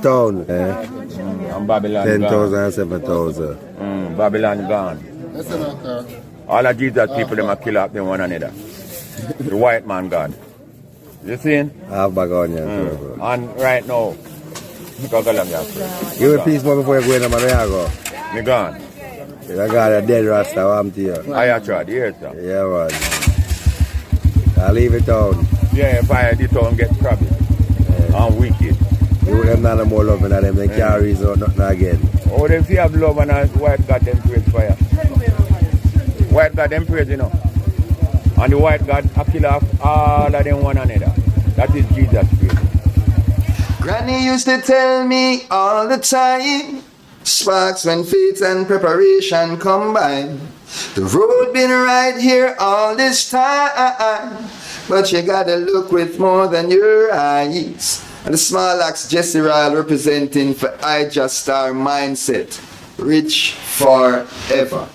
Town, And Babylon 10,000 gone. and 7,000. Babylon gone. All the Jesus people them a kill up them one another. The white man gone. You see? Half bag on you. And right now, go along here. Give me a piece more before you go in the Mariago. Me gone. I got a dead Rasta, I'm to you. I actually, yes sir. Yeah, man. I'll leave it down. Yeah, if I the town get crabby. And wicked. You them not more loving than them, they can't reason out nothing again. Oh, them see have love and white God them praise fire. White God them praise, you know. And the white God a kill off all of them one another. That is Jesus praise. Granny used to tell me all the time, sparks when faith and preparation combine. The road been right here all this time, but you gotta look with more than your eyes. And the small axe Jesse Ryle representing for Ijahstar mindset, rich forever.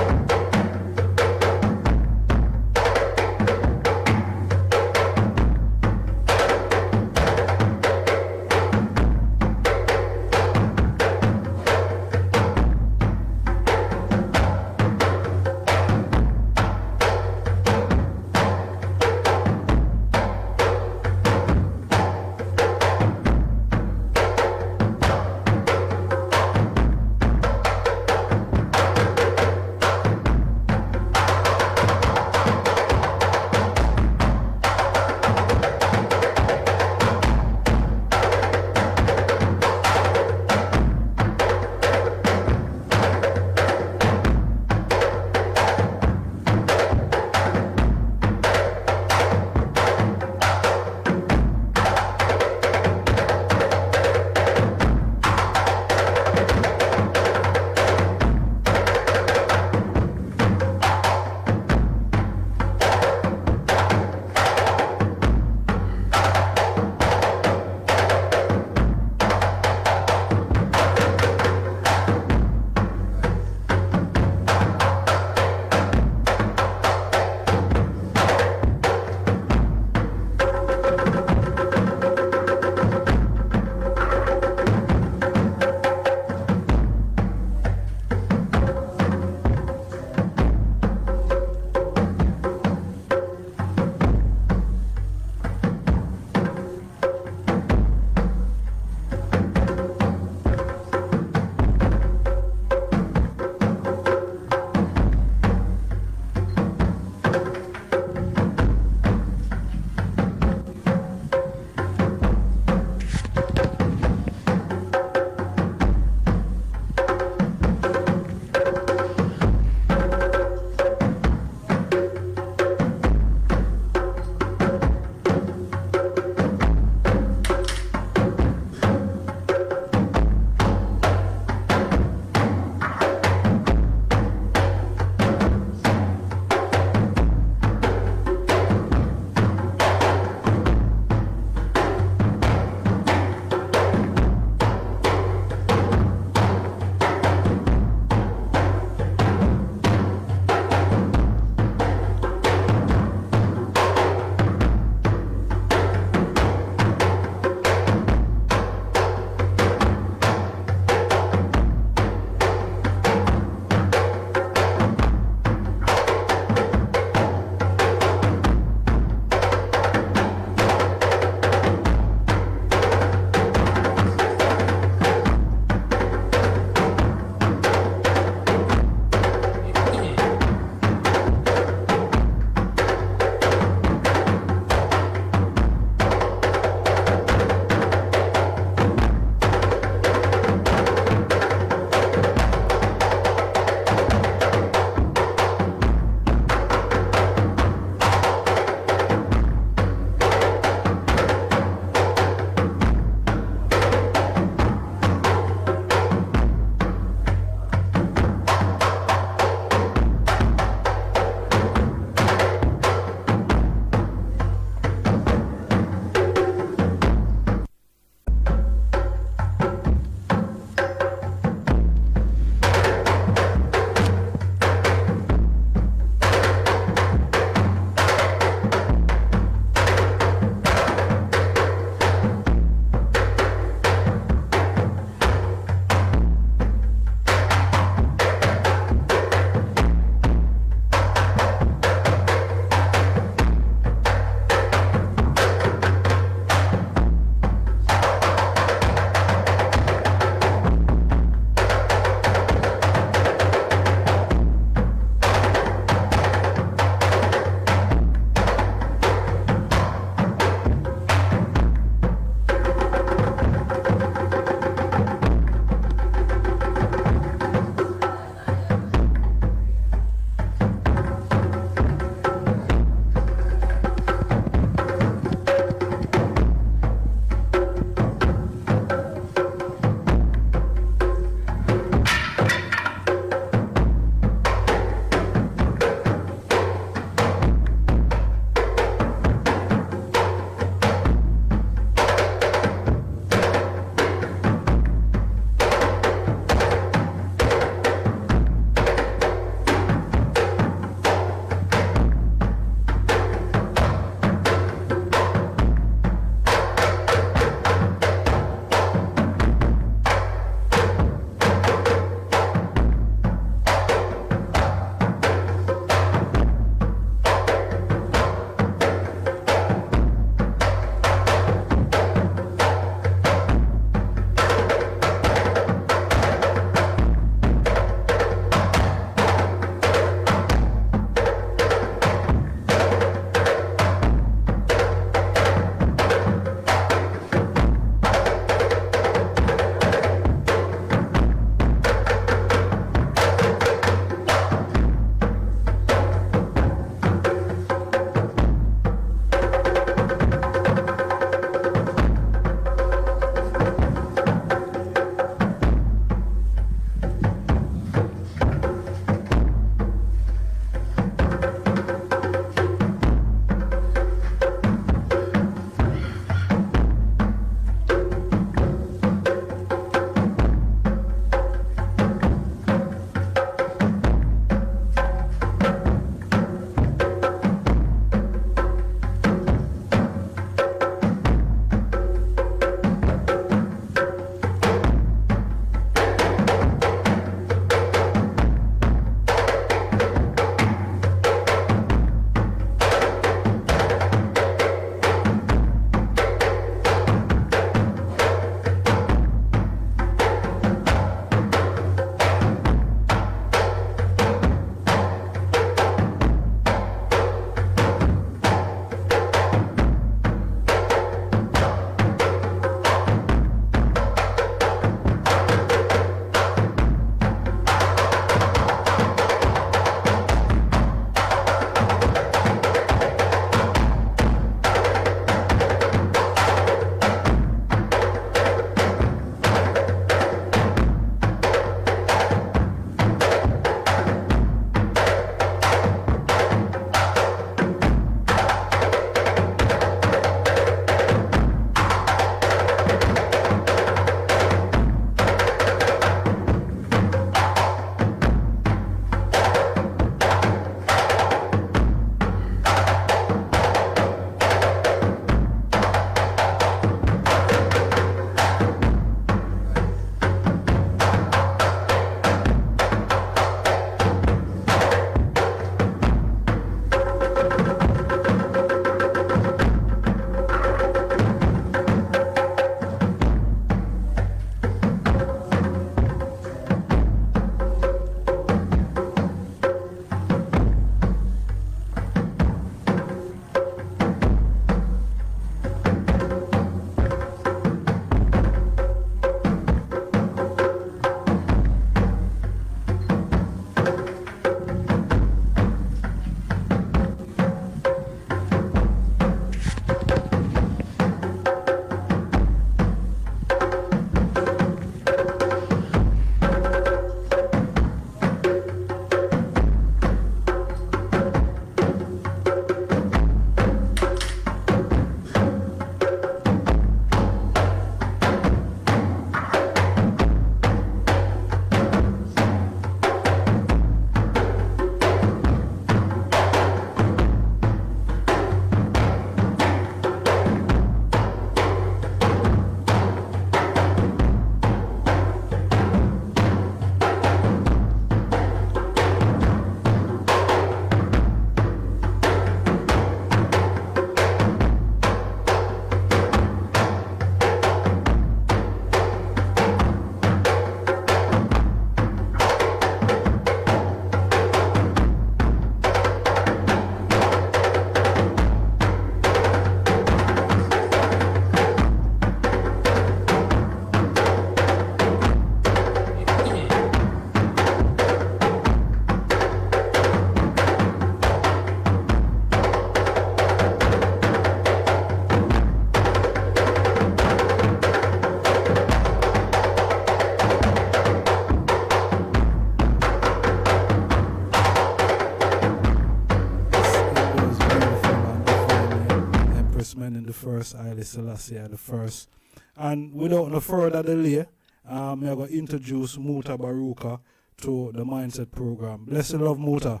representing the first Haile Selassie, the first. And without no further delay, I'm going to introduce Mutabaruka to the Mindset program. Blessed love, Muta.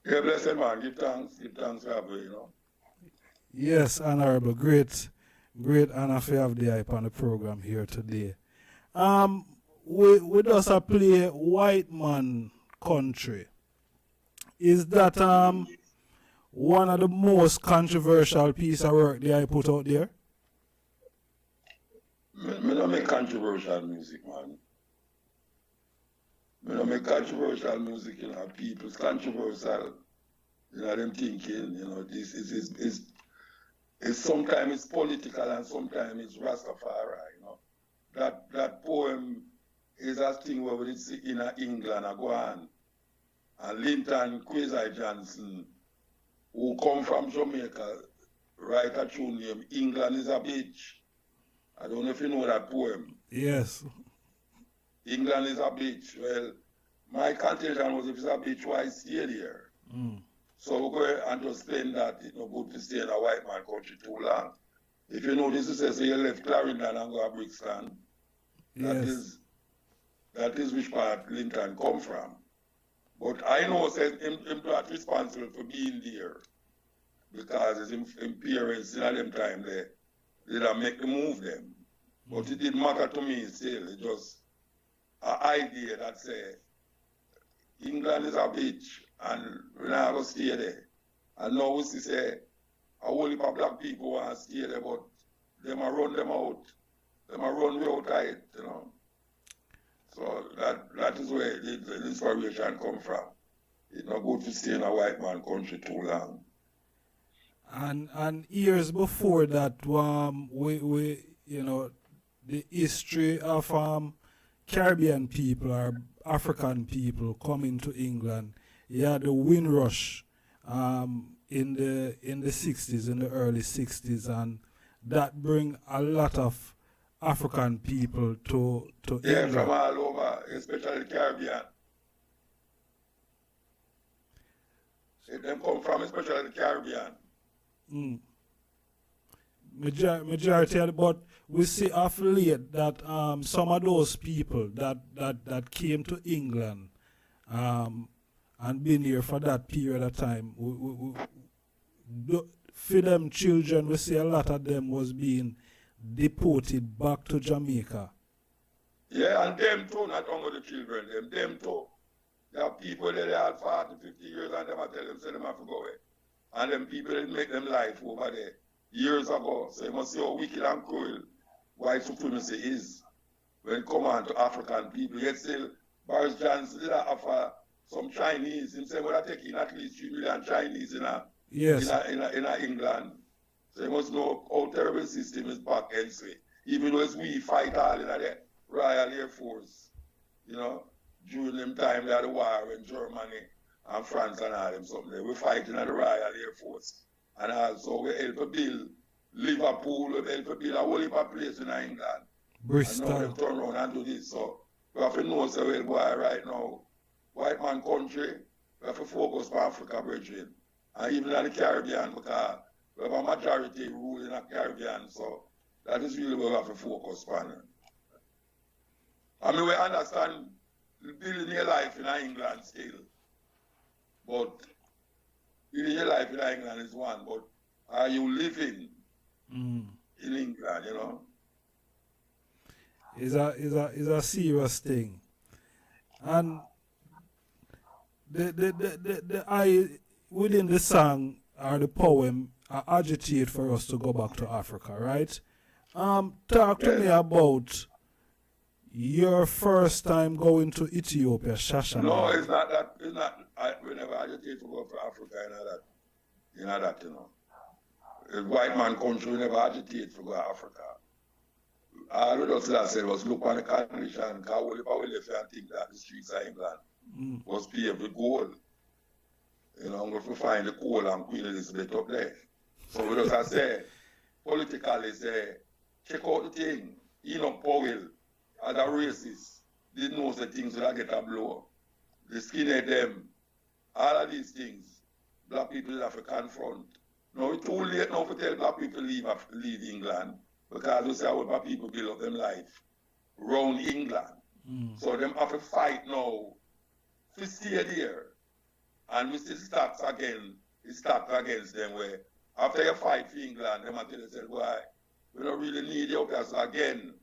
Yeah, blessed man. Give thanks for having you know. Yes, Honorable. Great honor to have the hype on the program here today. We just play White Man Country. Is that one of the most controversial piece of work that I put out there? Me don't make controversial music, man. Me don't make controversial music, you know. People's controversial, you know, them thinking, you know, this is sometimes it's political and sometimes it's Rastafari, you know. That poem is a thing where we see in England and go on. And Linton Kwesi Johnson, who come from Jamaica, write a tune named England is a Bitch. I don't know if you know that poem. Yes. England is a bitch. Well, my contention was if it's a bitch, why stay there? So we're going and just explain that it's not good to stay in a white man country too long. If you know this is so you left Clarendon and go to Brixton. Yes. That is which part Lincoln come from. But I know says him not responsible for being there because his parents in them time they didn't make the move them. But it didn't matter to me still. It just an idea that say England is a bitch and we're not going to stay there. And now we see say a whole heap of black people want to stay there, but they might run them out. They might run way out of it, you know. So that is where the inspiration come from. It's not good to stay in a white man country too long. And years before that, we you know, the history of Caribbean people or African people coming to England, you had the Windrush in the 60s, in the early 60s, and that bring a lot of African people to yeah, England. From all over, especially the Caribbean. They come from especially the Caribbean. Majority of, but we see of late that some of those people that came to England and been here for that period of time, for them children, we see a lot of them was being deported back to Jamaica. Yeah, and them too, not only the children, them too. There are people that they had 40, 50 years and them I tell them, say them have to go away. And them people that make them life over there years ago. So you must see how wicked and cruel white supremacy is when it comes on to African people. Yet still, Boris Johnson did offer some Chinese. He said, we're taking at least 3 million Chinese in England. So you must know how terrible system is back elsewhere. Even though we fight all in the Royal Air Force, you know, during them time they had a war in Germany and France and all them something. We fighting at the Royal Air Force. And also we help to build Liverpool, we help to build a whole heap of place in England. Bristol. And now them turn around and do this. So we have to know, so well, boy, right now, white man country, we have to focus on Africa, brethren. And even in the Caribbean, because we have a majority rule in the Caribbean, so that is really where we have to focus on. I mean, we understand building your life in England still, but building your life in England is one, but are you living in England, you know? Is a serious thing. And the I within the song or the poem agitate for us to go back to Africa, right? Talk to me about your first time going to Ethiopia, Shashamane. No, it's not that. It's not. We never agitate to go to Africa. You know that. It's white man country. We never agitate to go to Africa. All we just said was look on the condition. Because we left and think that the streets of England was paved with gold. You know, if we find the coal and Queen Elizabeth up there. So we just say, politically say, check out the thing. Enoch Powell, as a racist, didn't know the things that get a blow. The skinhead them, all of these things, black people have to confront No, it's too late now to tell black people leave England because we say our black people build up them life round England. So them have to fight now to stay there. And we still start against them where after you fight for England, them until they say, why, we don't really need you up there. So again,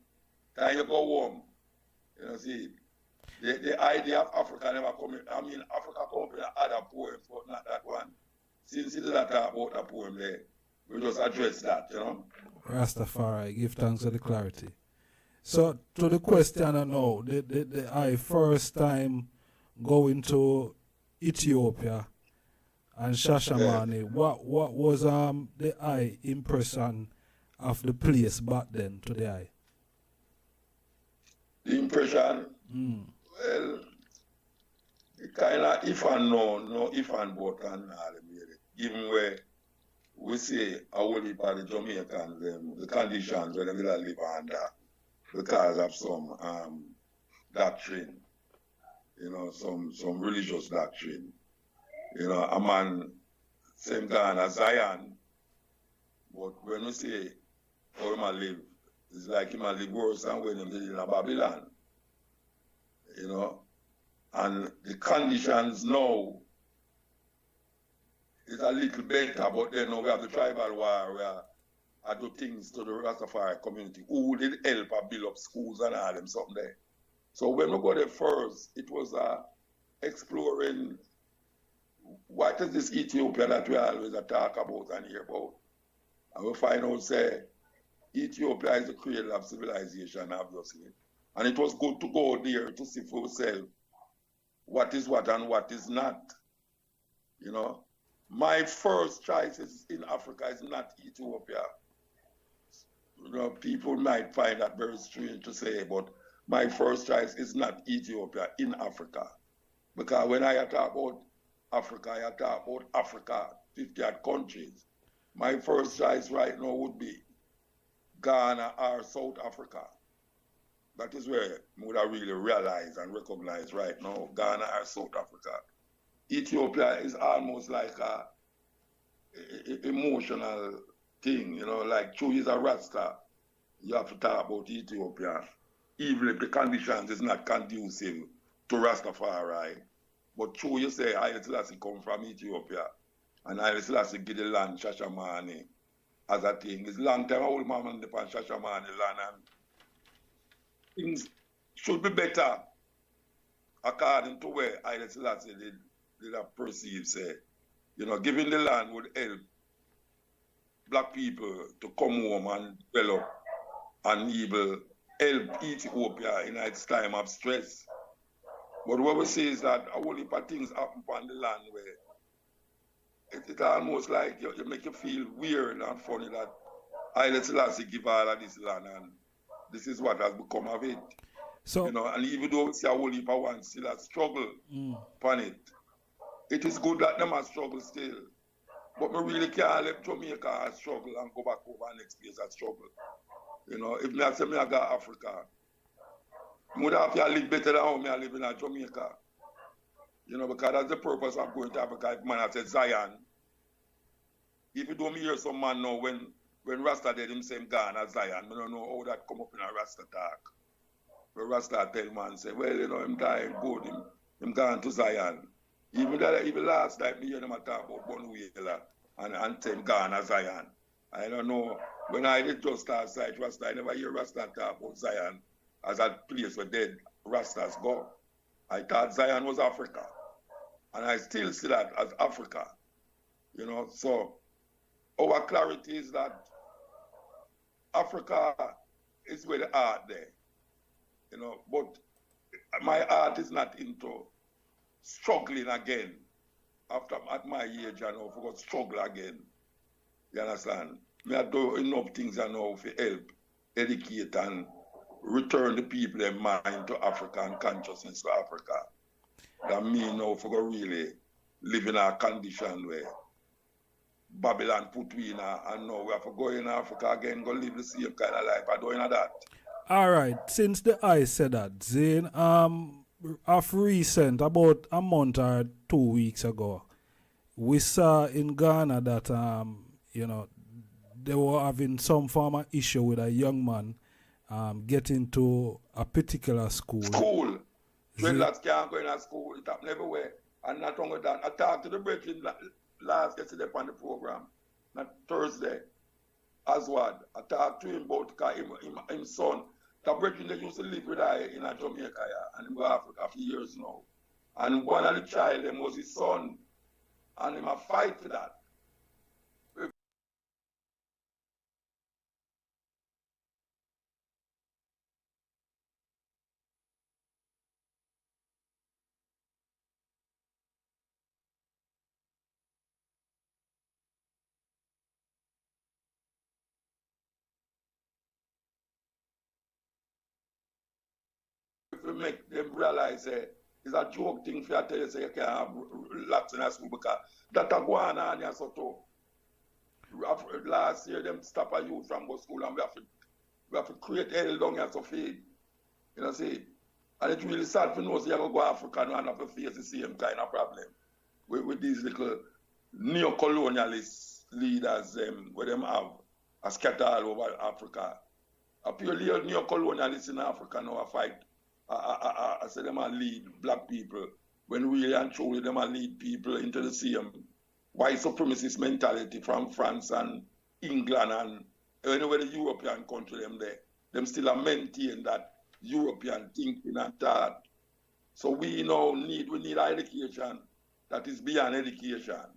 time you go home. You know, see, the idea of Africa never come in. I mean, Africa come up in other poems, but not that one. Since it is not about a poem there, we just address that, you know. Rastafari, give thanks for the clarity. So, to the question I know, I first time going to Ethiopia and Shashamane, what was the eye impression of the place back then to the eye? The impression, well, it kind of if and no if and but and all, even where we say a whole heap of the Jamaicans, the conditions where they live under because of some doctrine, you know, some religious doctrine. You know, a man, same kind as Zion, but when we say how he live, it's like he live worse than when he live in Babylon. You know, and the conditions now is a little better, but then now we have the tribal war where I do things to the Rastafari community who did help build up schools and all them something there. So when we go there first, it was exploring what is this Ethiopia that we always talk about and hear about. And we find out, say, Ethiopia is the cradle of civilization, obviously. And it was good to go there to see for yourself what is what and what is not. You know, my first choice in Africa is not Ethiopia. You know, people might find that very strange to say, but my first choice is not Ethiopia, in Africa. Because when I talk about Africa, I talk about Africa, 50 odd countries. My first choice right now would be Ghana or South Africa. That is where we would have really realized and recognized right now, Ghana or South Africa. Ethiopia is almost like a emotional thing, you know, like Chu is a Rasta. You have to talk about Ethiopia, even if the conditions is not conducive to Rastafari. But Chu, you say, Haile Selassie come from Ethiopia, and Haile Selassie give the land Shashamane as a thing. It's long time old man on the Shashamane land, and things should be better according to where Haile Selassie did perceive, say, you know, giving the land would help black people to come home and develop and even help Ethiopia in its time of stress. But what we see is that a whole heap of things happen on the land where it's almost like you make you feel weird and funny that Haile Selassie give all of this land and this is what has become of it. So, you know, and even though we see a whole heap of ones still a struggle upon it, it is good that them a struggle still. But we really can't let Jamaica struggle and go back over next place and struggle. You know, if I say I got Africa, I would have to live better than how I live in Jamaica. You know, because that's the purpose of going to Africa. If man said Zion, if you don't hear some man now when Rasta did him same Ghana Zion, I don't know how that come up in a Rasta talk. But Rasta tell man say, well, you know, him dying good, him gone to Zion. Even last time me hear them talk about Bonwela and say him Ghana Zion. I don't know. When I did Ijahstars site Rasta, I never hear Rasta talk about Zion as a place where dead Rastas go. I thought Zion was Africa. And I still see that as Africa. You know, so our clarity is that Africa is where the art there. You know, but my art is not into struggling again. After at my age, I know, I struggle again. You understand? I do enough things I know to help, educate and return the people in mind to Africa and consciousness to Africa. That means now for really live in a condition where Babylon put we in and now we have to go in Africa again, go live the same kind of life. I don't know that. All right, since the I said that, Zane, of recent, about a month or 2 weeks ago, we saw in Ghana that you know, they were having some form of issue with a young man getting to a particular school. School. Dreadlocks can't go in a school. It happens everywhere. And not only that, I talked to the brethren last yesterday on the program, not Thursday, Aswad. I talked to him about his son. The brethren, they used to live with I in Jamaica, and he go Africa for years now. And one of the child, them was his son. And him a fight for that. To make them realize it's a joke thing for you to tell you say you can't have locks in a school because that a go on here so too. Last year them stop a youth from go school and we have to create hell down here so feed. You know see? And it's really sad for know say you go Africa and have to face the same kind of problem with these little neo-colonialist leaders where them have a scatter all over Africa. A purely neo-colonialists in Africa now fight. I say them a lead black people when really and truly them a lead people into the same white supremacist mentality from France and England and anywhere the European country them there. Them still maintain that European thinking and thought. So we now need education that is beyond education.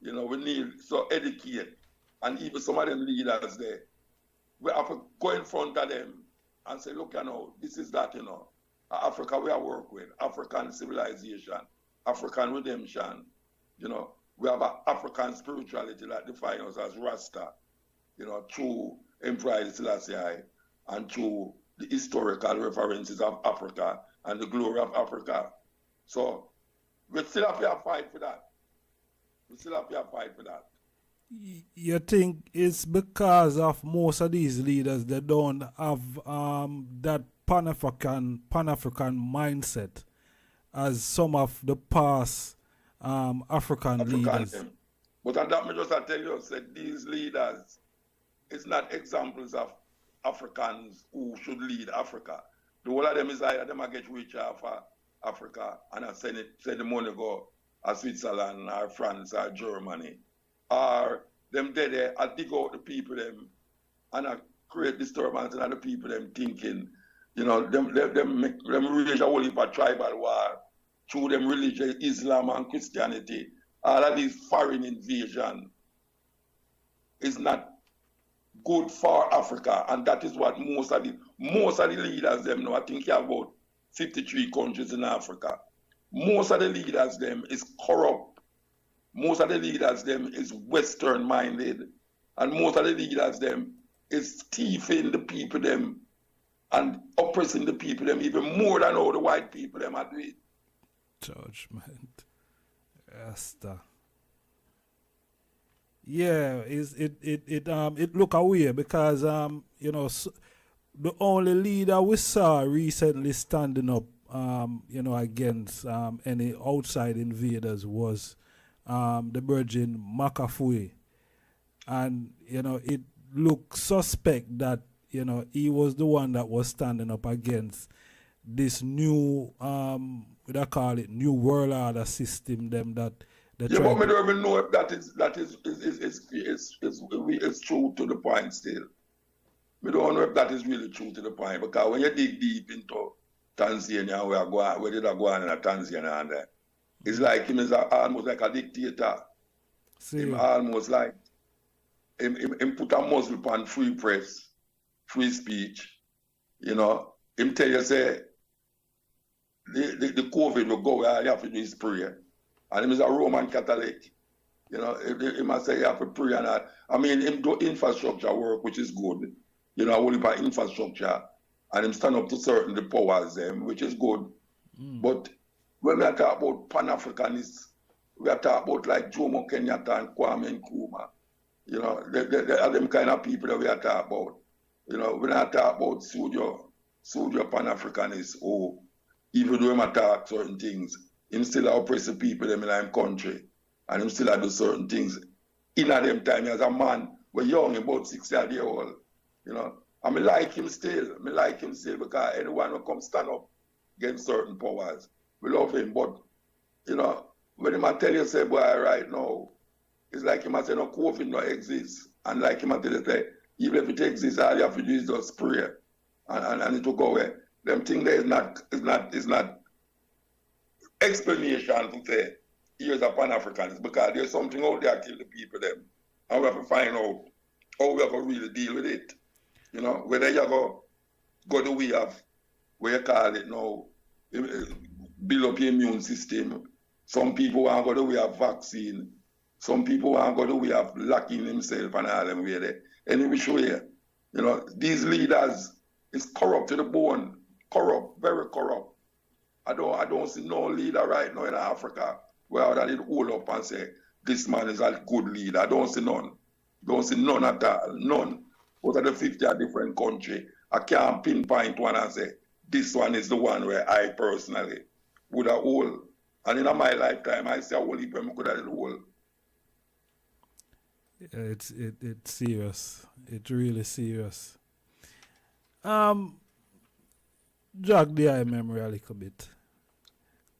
You know, we need so educate. And even some of them leaders there, we have to go in front of them and say, look, you know, this is that, you know. Africa we are work with, African civilization, African redemption, you know. We have an African spirituality that defines us as Rasta, you know, through Emperor Selassie and through the historical references of Africa and the glory of Africa. So we still have to fight for that. We still have to fight for that. You think it's because of most of these leaders they don't have that Pan-African mindset as some of the past African leaders? Them. But on that, me just tell you, said these leaders is not examples of Africans who should lead Africa. The whole of them is either them get rich off Africa and I send the money go to Switzerland or France or Germany. Or them there, I dig out the people them and I create disturbance and the people them thinking, you know, them rage a whole heap of tribal war through them religion, Islam and Christianity. All of these foreign invasion is not good for Africa, and that is what most of the leaders them know. I think you have about 53 countries in Africa. Most of the leaders them is corrupt. Most of the leaders them is Western minded, and most of the leaders them is thieving the people them and oppressing the people them even more than all the white people them are doing. Judgment. Yeah, it look away because you know the only leader we saw recently standing up you know against any outside invaders was the Virgin Makafui, and you know it looked suspect that you know he was the one that was standing up against this new what I call it new world order system them that yeah, but we don't even know if that is true to the point still. We don't know if that is really true to the point because when you dig deep into Tanzania, where did I go on in Tanzania and there, it's like him is almost like a dictator. Him almost like him put a muzzle upon free press, free speech. You know, him tell you say the COVID will go where you have to do his prayer. And him is a Roman Catholic. You know, he must say you have to pray and that. I mean, him do infrastructure work, which is good. You know, only by infrastructure. And him stand up to certain the powers, which is good. But when we are talking about Pan-Africanists, we are talking about like Jomo Kenyatta and Kwame Nkrumah. You know, they are them kind of people that we are talking about. You know, we're not talking about pseudo Pan-Africanists who, even though we talk certain things, him still oppress the people them in our country, and him still do certain things in at them time as a man, we're young, about 60 years old, you know. And I like him still. I like him still because anyone who come stand up against certain powers, we love him. But, you know, when him tell you, say, boy, right now, it's like him say, no, COVID no exists. And like him tell you, say, even if it exists, all you have to do is just pray. And it will go away. Them thing there is not explanation to say, here's a Pan-Africanist, because there's something out there kill the people them. And we have to find out how we have to really deal with it. You know, whether you go the way of, where you call it now, build up your immune system. Some people want to go the way of vaccine. Some people want to go the way of locking themselves and all them way there. Anyway, show you. You know, these leaders is corrupt to the bone. Corrupt, very corrupt. I don't see no leader right now in Africa where I did hold up and say, this man is a good leader. I don't see none. Don't see none at all. None. Out of the 50 different countries, I can't pinpoint one and say, this one is the one where I personally would have hold. And in my lifetime, I say, I will heap them could have hold. It's serious. It's really serious. Jog the eye memory a little bit.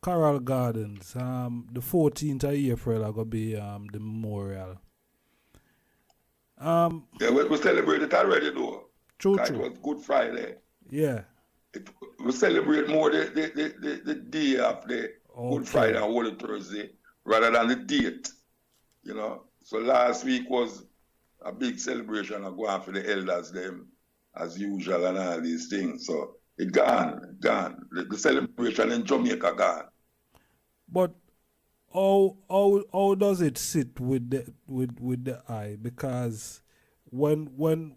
Coral Gardens, the 14th of April are going to be the memorial. Yeah, we celebrated it already though. True. It was Good Friday. Yeah. We celebrate more the day of the Good Friday and Holy Thursday rather than the date. You know. So last week was a big celebration of going for the elders them as usual and all these things. So it gone. The celebration in Jamaica gone. But how does it sit with the eye? Because when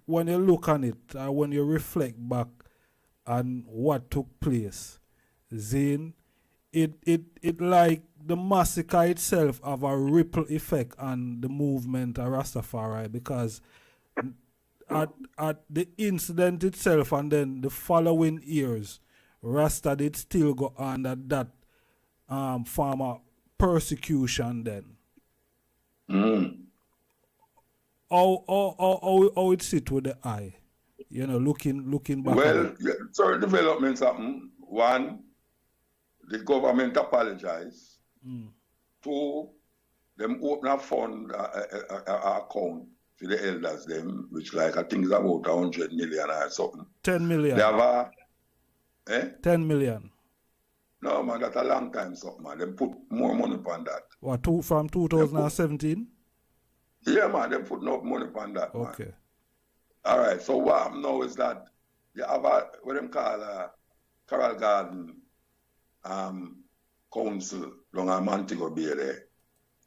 you look on it, when you reflect back on what took place, then it like the massacre itself have a ripple effect on the movement of Rastafari, because at the incident itself and then the following years, Rasta did still go under that form of persecution then. How it sit with the eye, you know, looking back. Well, certain developments happen. One, the government apologized. Two, them open a fund account for the elders them, which like I think is about 100 million or something. 10 million. They have 10 million. No man, that's a long time something man. They put more money upon that. What, from 2017? Yeah man, they put no money upon that. Okay. Man. All right. So what I know is that you have what them call Coral Garden Council long a Montego Bay there,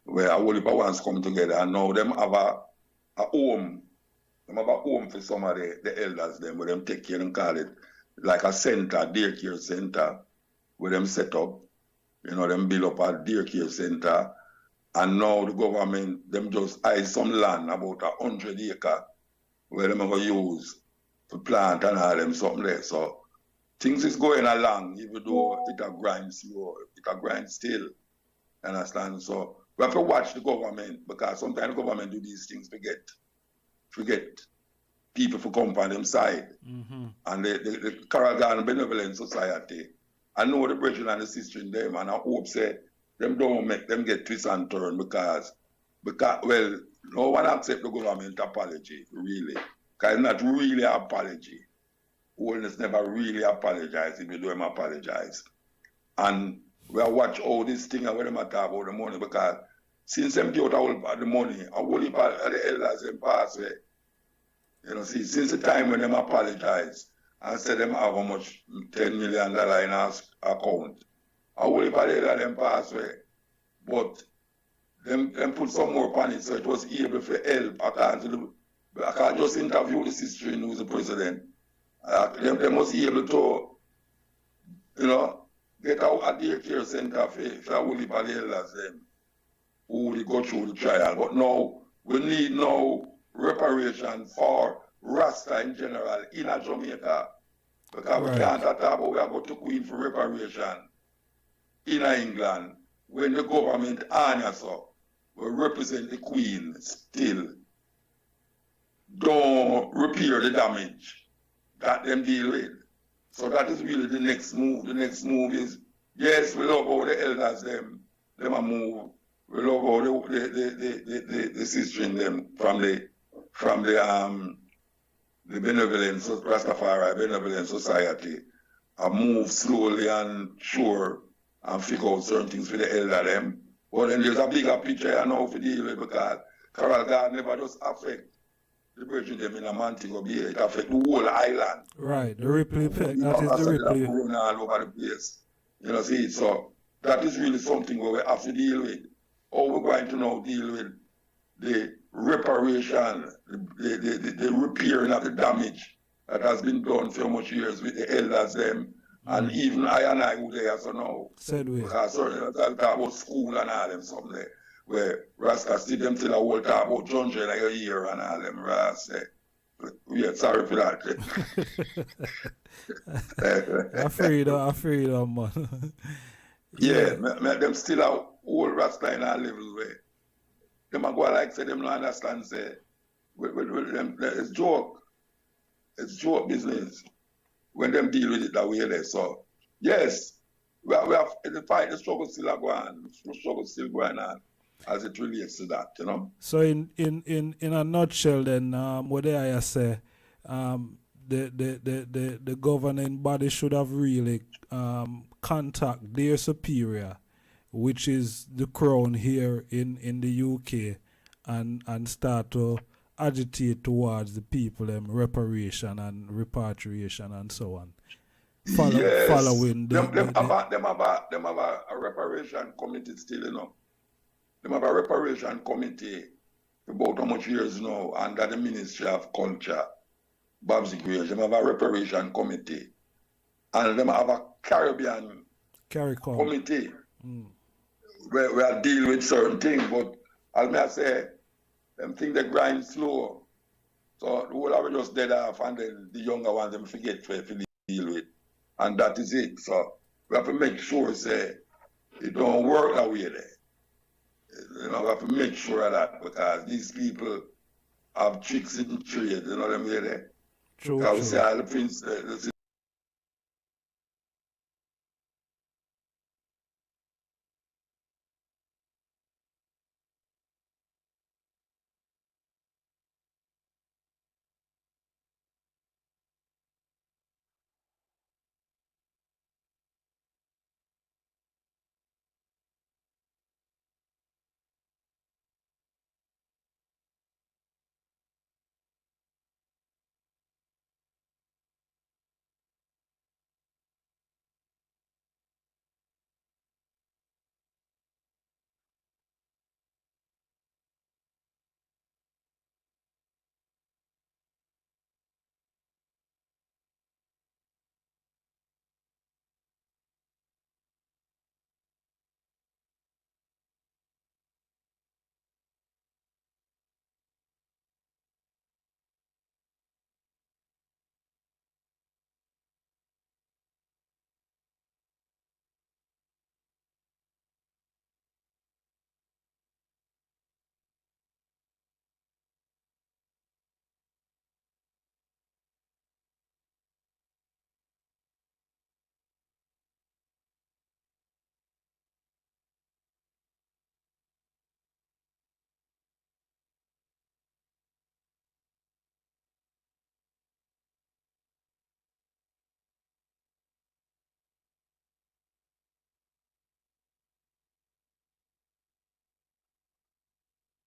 where all the ones come together, and now them have a home. Them have a home for some of the elders them, where them take care and call it like a center, daycare center, where them set up. You know, them build up a daycare center, and now the government them just buy some land about 100 acres where them have use to plant and all them something there. So things is going along, even though it a grind slow, it a grind still. Understand? So we have to watch the government, because sometimes the government do these things forget people to come on them side. And the Coral Garden Benevolent Society, I know the brethren and the sister in them, and I hope say them don't make them get twist and turn, because well, no one accept the government apology, really. Because it's not really an apology. Holiness never really apologized, even though him apologize. And we are watch all this thing and when them talk about the money, because since them get out the money, a whole heap of the elders them pass away. You know, see, since the time when them apologize and said them have how much $10 million in our account, a whole heap of the elders them pass away. But them put some more upon it, so it was able to help. I can't just interview the sister who's the president. They must be able to, you know, get out a daycare center for a whole heap of the elders them who they go through the trial. But now, we need now reparation for Rasta in general in Jamaica. Because we can't talk about we are going to Queen for reparation in England when the government honors us. who represent the Queen still don't repair the damage that them deal with. So that is really the next move. The next move is, yes, we love how the elders them a move. We love how the sister in them from the benevolent Rastafari benevolent society move slowly and sure and figure out certain things for the elder them. But then there's a bigger picture I know for deal with because Carol God never just affect the bridge them in a Montego Bay, it affect the whole island. Right, the ripple effect, that is the ripple effect. All over the place. You know, see, so that is really something where we have to deal with. How we're going to now deal with the reparation, the repairing of the damage that has been done for much years with the elders them, and even I who they are so now. Said we. Because certainly talk about school and all them something where Rasta see them till a whole talk about John Jay like a year and all them Rasta. Yeah, sorry for that. Afraid of man. Yeah, them still a whole Rasta in our level way. Them a go like say them no understand say with them it's joke. It's joke business when them deal with it that way there. So yes, we have the fight, the struggle still a go on. The struggle still going on as it relates to that, you know. So in a nutshell then, what I say, the governing body should have really contact their superior, which is the crown here in the UK, and start to agitate towards the people reparation and repatriation and so on. Following them have a reparation committee still, you know. Them have a reparation committee about how much years now under the Ministry of Culture, Babs Creation. Them have a reparation committee. And them have a Caribbean committee where we deal with certain things, but as I say, them things they grind slow. So the whole of it just dead off and then the younger ones them forget to deal with. And that is it. So we have to make sure say it don't work that way there. You know, we have to make sure of that because these people have tricks in the trade, you know what I mean there? True. Because we say all the prince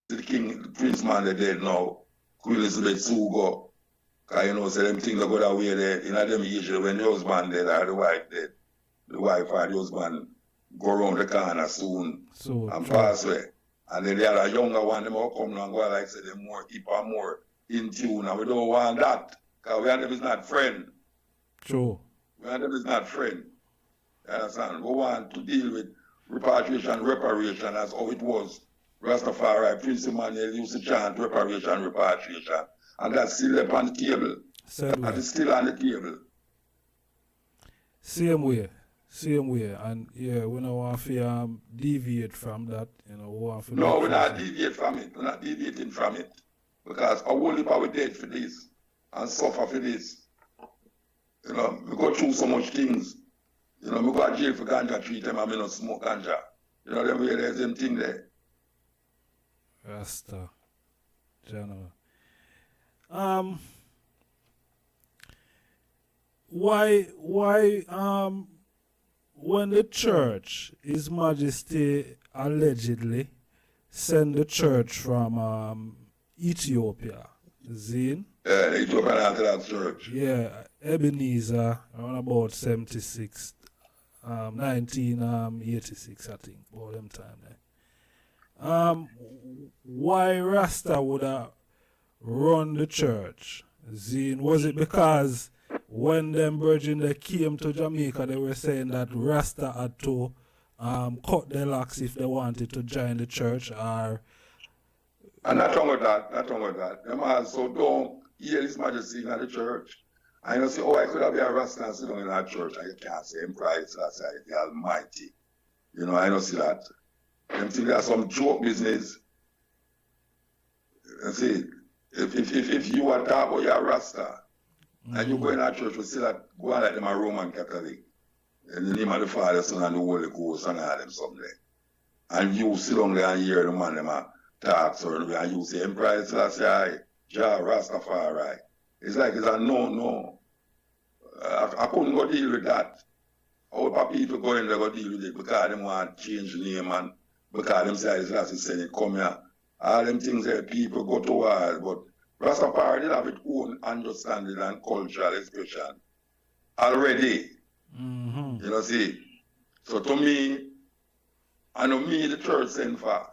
the king, the prince man they dead now, Queen Elizabeth Sugo. Because you know, say them things that go that way there, in them usually when the husband dead or the wife dead, the wife or the husband go around the corner soon and pass away. And then the other younger one, them all come and go like say them more hip and more in tune, and we don't want that. Because we and them is not friend. True. We and them is not friend. You understand? We want to deal with repatriation, reparation as how it was. Rastafari, Prince Emmanuel used to chant reparation, repatriation. And that's still up on the table. That is still on the table. Same way. Same way, and yeah, we don't want to deviate from that. You know, we want to. No, we're not deviating from it. We're not deviating from it. Because our whole heap are dead for this and suffer for this. You know, we go through so much things. You know, we go to jail for ganja 3 times and we don't smoke ganja. You know, there's them thing there. Rasta. General. Why when the church, His Majesty allegedly sent the church from Ethiopia, Zine? Yeah, the Ethiopian Orthodox Church. Yeah, Ebenezer, around about 76, 1986, I think, all them time there. Why Rasta would have run the church? Zine, was it because when them virgin they came to Jamaica, they were saying that Rasta had to cut their locks if they wanted to join the church, or... And not wrong with that, not wrong with that. Them also don't hear His Majesty in the church. And you say, oh, I could have been a Rasta and sit down in that church, and you can't say Emperor Selassie, the Almighty. You know, I don't see that. Them think there's some joke business. You see, if you are talk about your Rasta, and you go in that church, we see that go on like them a Roman Catholic. In the name of the Father, Son, and the Holy Ghost, and all them someday. And you sit down there and hear the man them a talk certain way, and you say, Emperor Selassie, Jah Rastafari. It's like it's a no. I couldn't go deal with that. How people go in there go deal with it because they want to change the name and because them say Selassie said it come here. All them things that people go to war, but Rastafari did have its own understanding and cultural expression already. You know, see. So to me, I know me the church send for.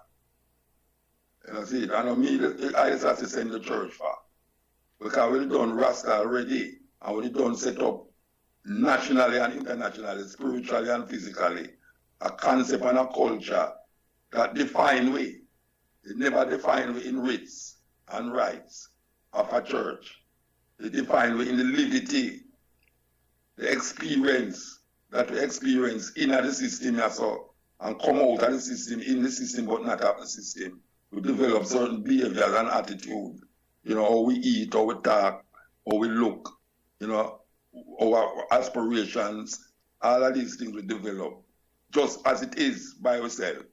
You know, see, I know me I just have to send the church for. Because we done Rasta already, and we done set up nationally and internationally, spiritually and physically, a concept and a culture that define we. It never define we in rights and rights of a church. It define we in the liberty, the experience that we experience in the system so, and come out of the system, in the system, but not out of the system. We develop certain behaviors and attitude. You know, how we eat, how we talk, how we look, you know, our aspirations, all of these things we develop, just as it is by ourselves.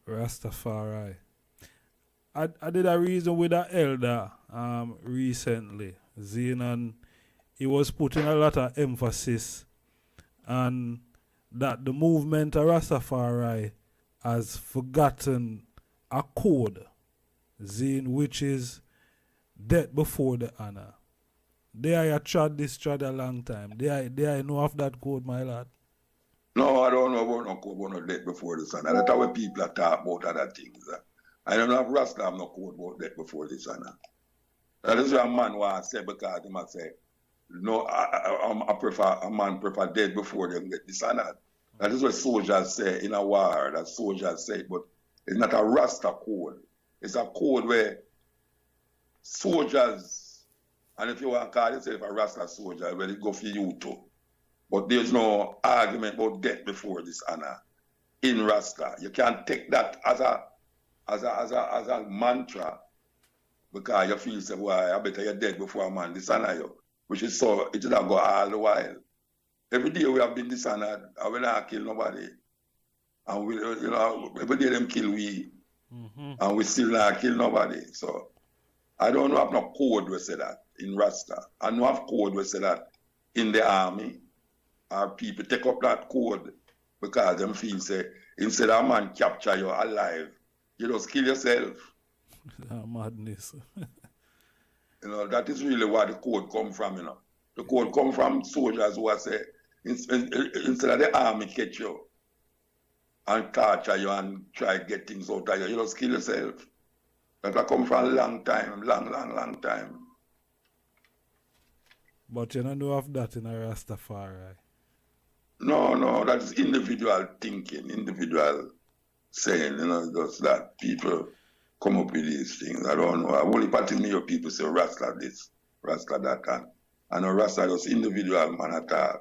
Rastafari. I did a reason with an elder recently, Zine, he was putting a lot of emphasis on that the movement of Rastafari has forgotten a code, Zine, which is death before the honor. They are trod a long time. They are know of that code, my lad. No, I don't know about no code about no death before the honor. That's how people are talk about other things. I don't have Rasta have no code about death before the honor. That is what a man wants to say because he must say, no, a man prefer dead before they get dishonored. That is what soldiers say in a war, that soldiers say, but it's not a Rasta code. It's a code where soldiers, and if you want to call yourself a Rasta soldier, well, it go for you too. But there's no argument about death before this honor in Rasta. You can't take that as a mantra because you feel say, why, I better you're dead before a man dishonor you, which is so, it should have go all the while. Every day we have been dishonored, and we not kill nobody. And we, you know, every day them kill we, and we still not kill nobody. So I don't have no code we say that in Rasta. I don't have code we say that in the army. Our people take up that code because them feel say, instead of a man capture you alive, you just kill yourself. Madness. You know, that is really where the code come from, you know. The code come from soldiers who are say, instead of the army catch you and torture you and try to get things out of you, you just kill yourself. That come from a long time, long time. But you don't know of that in a Rastafari. No, that's individual thinking, individual saying, you know, just that people come up with these things. I don't know. I only part of me your people say Rasta this, Rasta that, and a Rasta just individual man attack.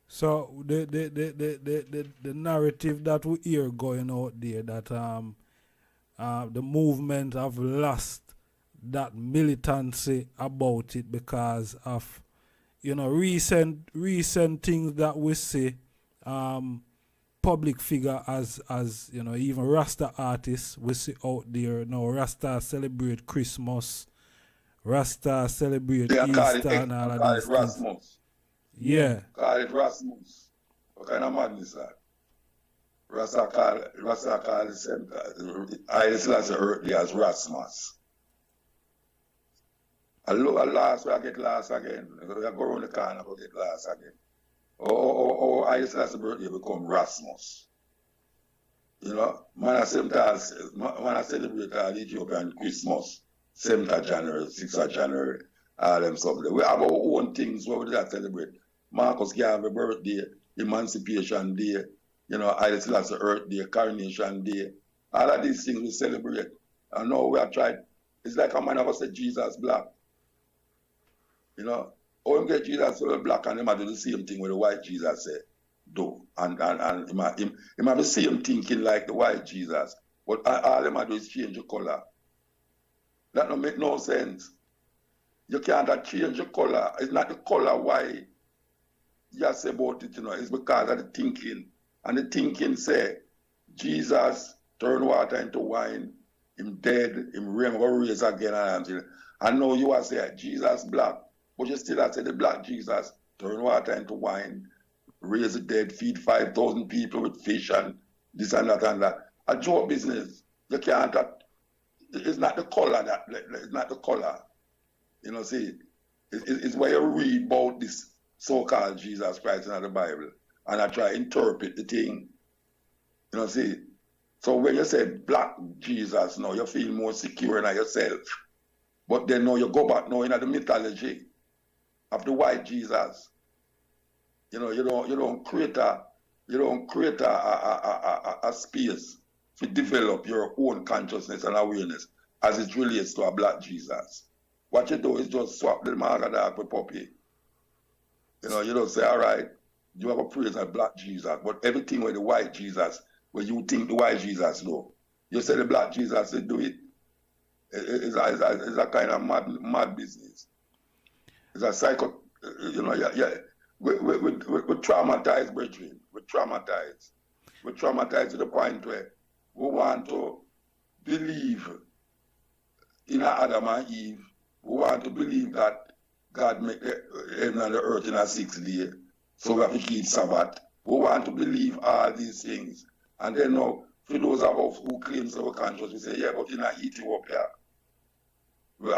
So the narrative that we hear going out there that the movement have lost that militancy about it because of recent things that we see, public figure as even Rasta artists we see out there. Rasta celebrate Christmas, Rasta celebrate Easter and all of these things. Rasmus. Yeah. Call it Rasmus. What kind of madness that? Rasta call the same. I Selassie earthly as Rasmus. Last, I get last again. I go around the corner, I get last again. Or I Selassie birthday become Rasmus. Man, I celebrate Ethiopian Christmas, 7th of January, 6th of January, all them something. We have our own things where we do celebrate. Marcus Garvey birthday, Emancipation Day, I Selassie Earth Day, Coronation Day. All of these things we celebrate. And now we have tried. It's like a man of us said Jesus black. Or you get Jesus black and he might do the same thing with the white Jesus said do. And he might the same thinking like the white Jesus. But all he might do is change the color. That don't make no sense. You can't change the color. It's not the color why you say about it, it's because of the thinking. And the thinking say, Jesus turned water into wine, him dead, him raise again. And now you are saying, Jesus black, but you still have to say the black Jesus turned water into wine, raise the dead, feed 5,000 people with fish and this and that and that. A joke business. You can't, it's not the color it's not the color. See, it's where you read about this so-called Jesus Christ in the Bible and I try to interpret the thing. See. So when you say black Jesus now, you feel more secure in yourself. But then now you go back now in the mythology of the white Jesus. You don't create a space to develop your own consciousness and awareness as it relates to a black Jesus. What you do is just swap the marga with puppy. You don't say, all right, you have a praise of black Jesus, but everything with the white Jesus, where you think the white Jesus do, you say the black Jesus they do it. It's a kind of mad business. It's a psycho. We're traumatized, brethren. We're traumatized. We're traumatized to the point where we want to believe in Adam and Eve. We want to believe that God made the heaven and the earth in a 6th day, so we have to keep Sabbath. We want to believe all these things. And then now, for those of us who claim our conscience, we say, yeah, but in Ethiopia. We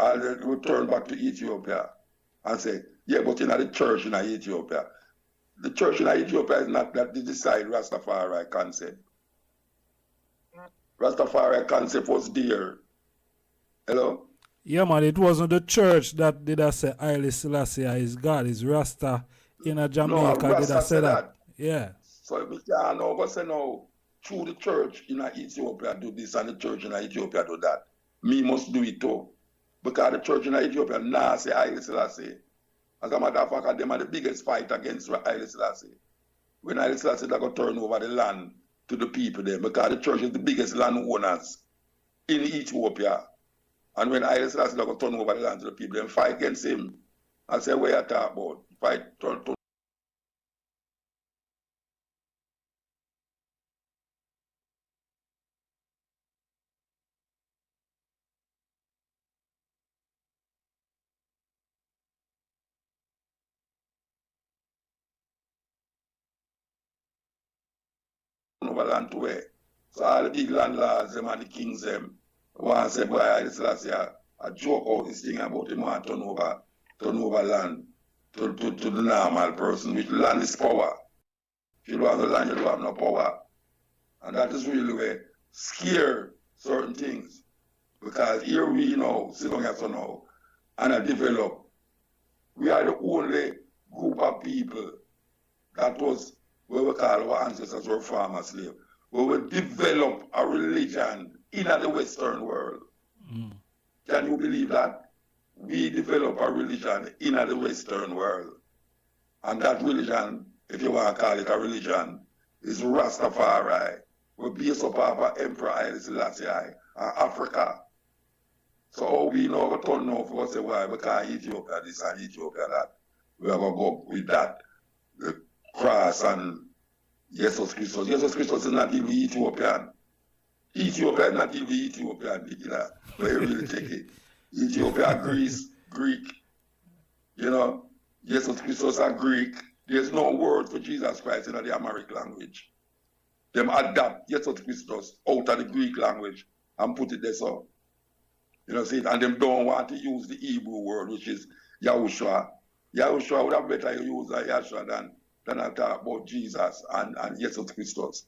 turn back to Ethiopia and say, yeah, but in the church in Ethiopia. The church in Ethiopia is not that they decide Rastafari concept. Rastafari concept was there. Hello? Yeah, man, it wasn't the church that did I say Haile Selassie is God, is Rasta in a Jamaica did I say that. Yeah. So we can't know, but say no, through the church in Ethiopia do this and the church in Ethiopia do that. Me must do it too. Because the church in Ethiopia now say Haile Selassie. As a matter of fact, them are the biggest fight against Haile Selassie. When Haile Selassie they go turn over the land to the people there, because the church is the biggest landowners in Ethiopia. And when Haile Selassie they go turn over the land to the people, then fight against him. I say, what you talk about? Fight, turn. Over land to where? So all the big landlords, them and the kings, them, want to say, boy, Haile Selassie, I joke out this thing about him want to turn over land to the normal person, which land is power. If you don't have the land, you don't have no power. And that is really where scare certain things. Because here we sit down here now, and I develop. We are the only group of people that was what we call our ancestors were farmer slave. We will develop a religion in the Western world. Mm. Can you believe that? We develop a religion in the Western world. And that religion if you want to call it a religion, is Rastafari. We're based upon our Emperor Selassie and Africa. So we know what turn now for us say why, because Ethiopia this and Ethiopia that. We are going to go with that. The cross and Jesus Christus. Jesus Christus is not even Ethiopian. Ethiopia is not even Ethiopian. Where you really take it. Ethiopia, Greece, Greek. You know, Jesus Christus are Greek. There's no word for Jesus Christ in the Amharic language. Them adapt Jesus Christus out of the Greek language and put it there so. You know, see, and them don't want to use the Hebrew word, which is Yahushua. Yahushua would have better use Yahushua than I talk about Jesus and Jesus Christus.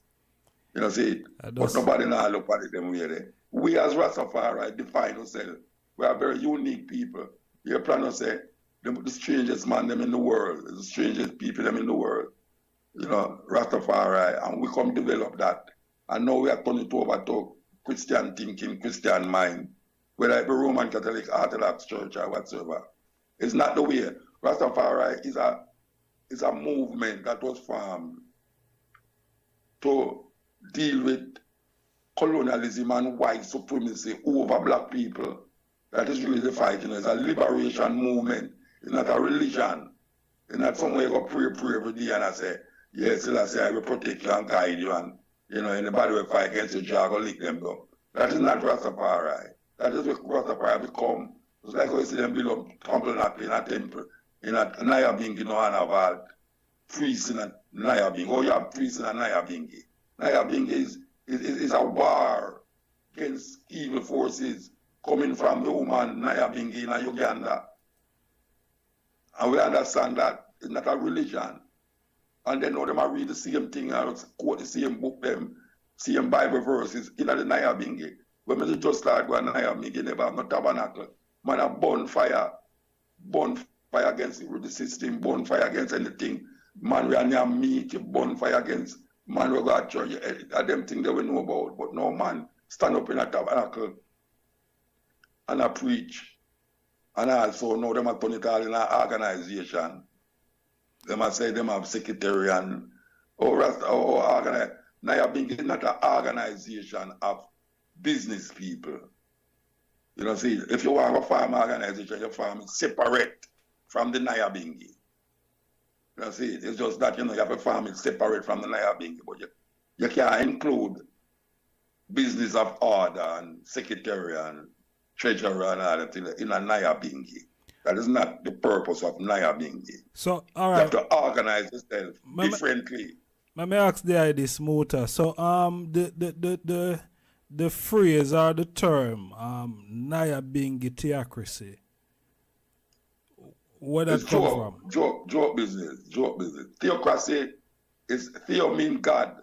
You know, see, but nobody now look at it them way there. We as Rastafari define ourselves. We are very unique people. You plan to say the strangest man them in the world, the strangest people them in the world. You know, Rastafari, and we come develop that. And now we are turning it over to Christian thinking, Christian mind, whether it be Roman Catholic, Orthodox Church or whatsoever. It's not the way. Rastafari is a movement that was formed to deal with colonialism and white supremacy over black people. That is really the fight. You know, it's a liberation movement. It's not a religion. It's not somewhere you go pray every day and I say, yes, Selassie, I will protect you and guide you, and you know, anybody will fight against you, I go lick them down. That is not Rastafari. That is what Rastafari become. It's like how you see them build up tabernacle in a temple, in a Nyabingi, you know, and have a priest in a Nyabingi. Oh, you have priests in a Nyabingi. Nyabingi is a war against evil forces coming from the woman Nyabingi in Uganda. And we understand that it's not a religion. And then now them read the same thing and quote the same book, them same Bible verses in the Nyabingi. When we just start going to Nyabingi, never have no tabernacle. Man, a bonfire against the system, bonfire against anything. Man, we are near meat, bonfire against man, we go to church. Them things that we know about. But no man stand up in a tabernacle and a preach. And also now them are turn it all in an organization. Them are say them have secretarian or organize. Nyabingi is not an organization of business people. You know, see, if you want a farm organization, your farm is separate from the Nyabingi. You know, see, it's just that, you know, you have a farm is separate from the Nyabingi, but you can't include business of order and secretary and treasurer and all that in a Nyabingi. That is not the purpose of Nyabingi. So, all right. You have to organize yourself differently. Let me ask this, Muta. So, the phrase or the term, Nyabingi Theocracy, where that come from? Joke business. Theocracy is, Theo means God,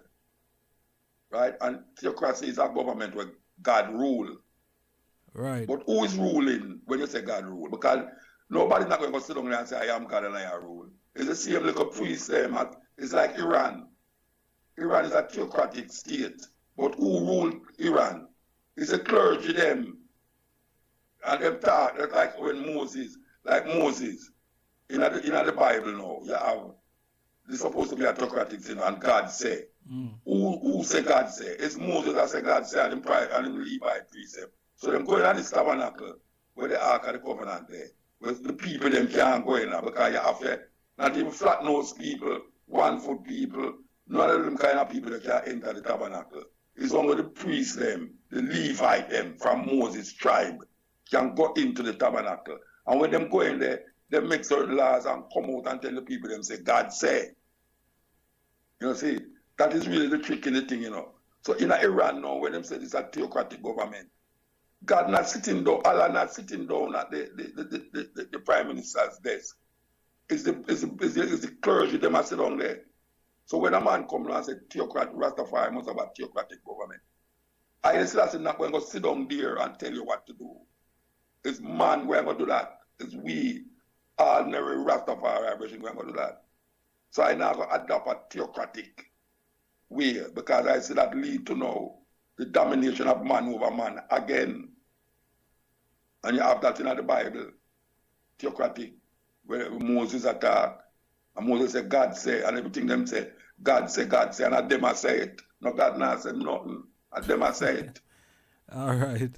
right? And theocracy is a government where God rule. Right. But who is ruling when you say God rule? Because nobody's not going to sit down there and say, I am God and I rule. It's the same little priest. It's like Iran. Iran is a theocratic state. But who rule Iran? It's the clergy, them. And them talk, that's like when Moses, in the Bible now, you have, it's supposed to be a theocratic thing, and God say. Who say God say? It's Moses that say God say, and him Levi precept. So them going on this tabernacle, where the Ark of the Covenant there, where the people them can't go in there, because you have to, not even flat-nosed people, 1 foot people, none of them kind of people that can enter the tabernacle. It's only the priests them, the Levite them from Moses' tribe can go into the tabernacle. And when them go in there, they make certain laws and come out and tell the people them say, God say. You know, see, that is really the trick in the thing, you know. So in Iran now, when them say it's a theocratic government, God not sitting down, Allah not sitting down at the Prime Minister's desk. It's the clergy them are sit down there. So when a man comes and says, theocratic, Rastafari must have a theocratic government, I Selassie not going to sit down there and tell you what to do. It's man going to do that. It's we, ordinary Rastafari, going to do that. So I now going to adopt a theocratic way, because I see that lead to now the domination of man over man again. And you have that in the Bible, theocratic, where Moses attacked, And Moses say, God say, and everything them say, God say, and I them I say it. No, God not say nothing. And them I say it. All right.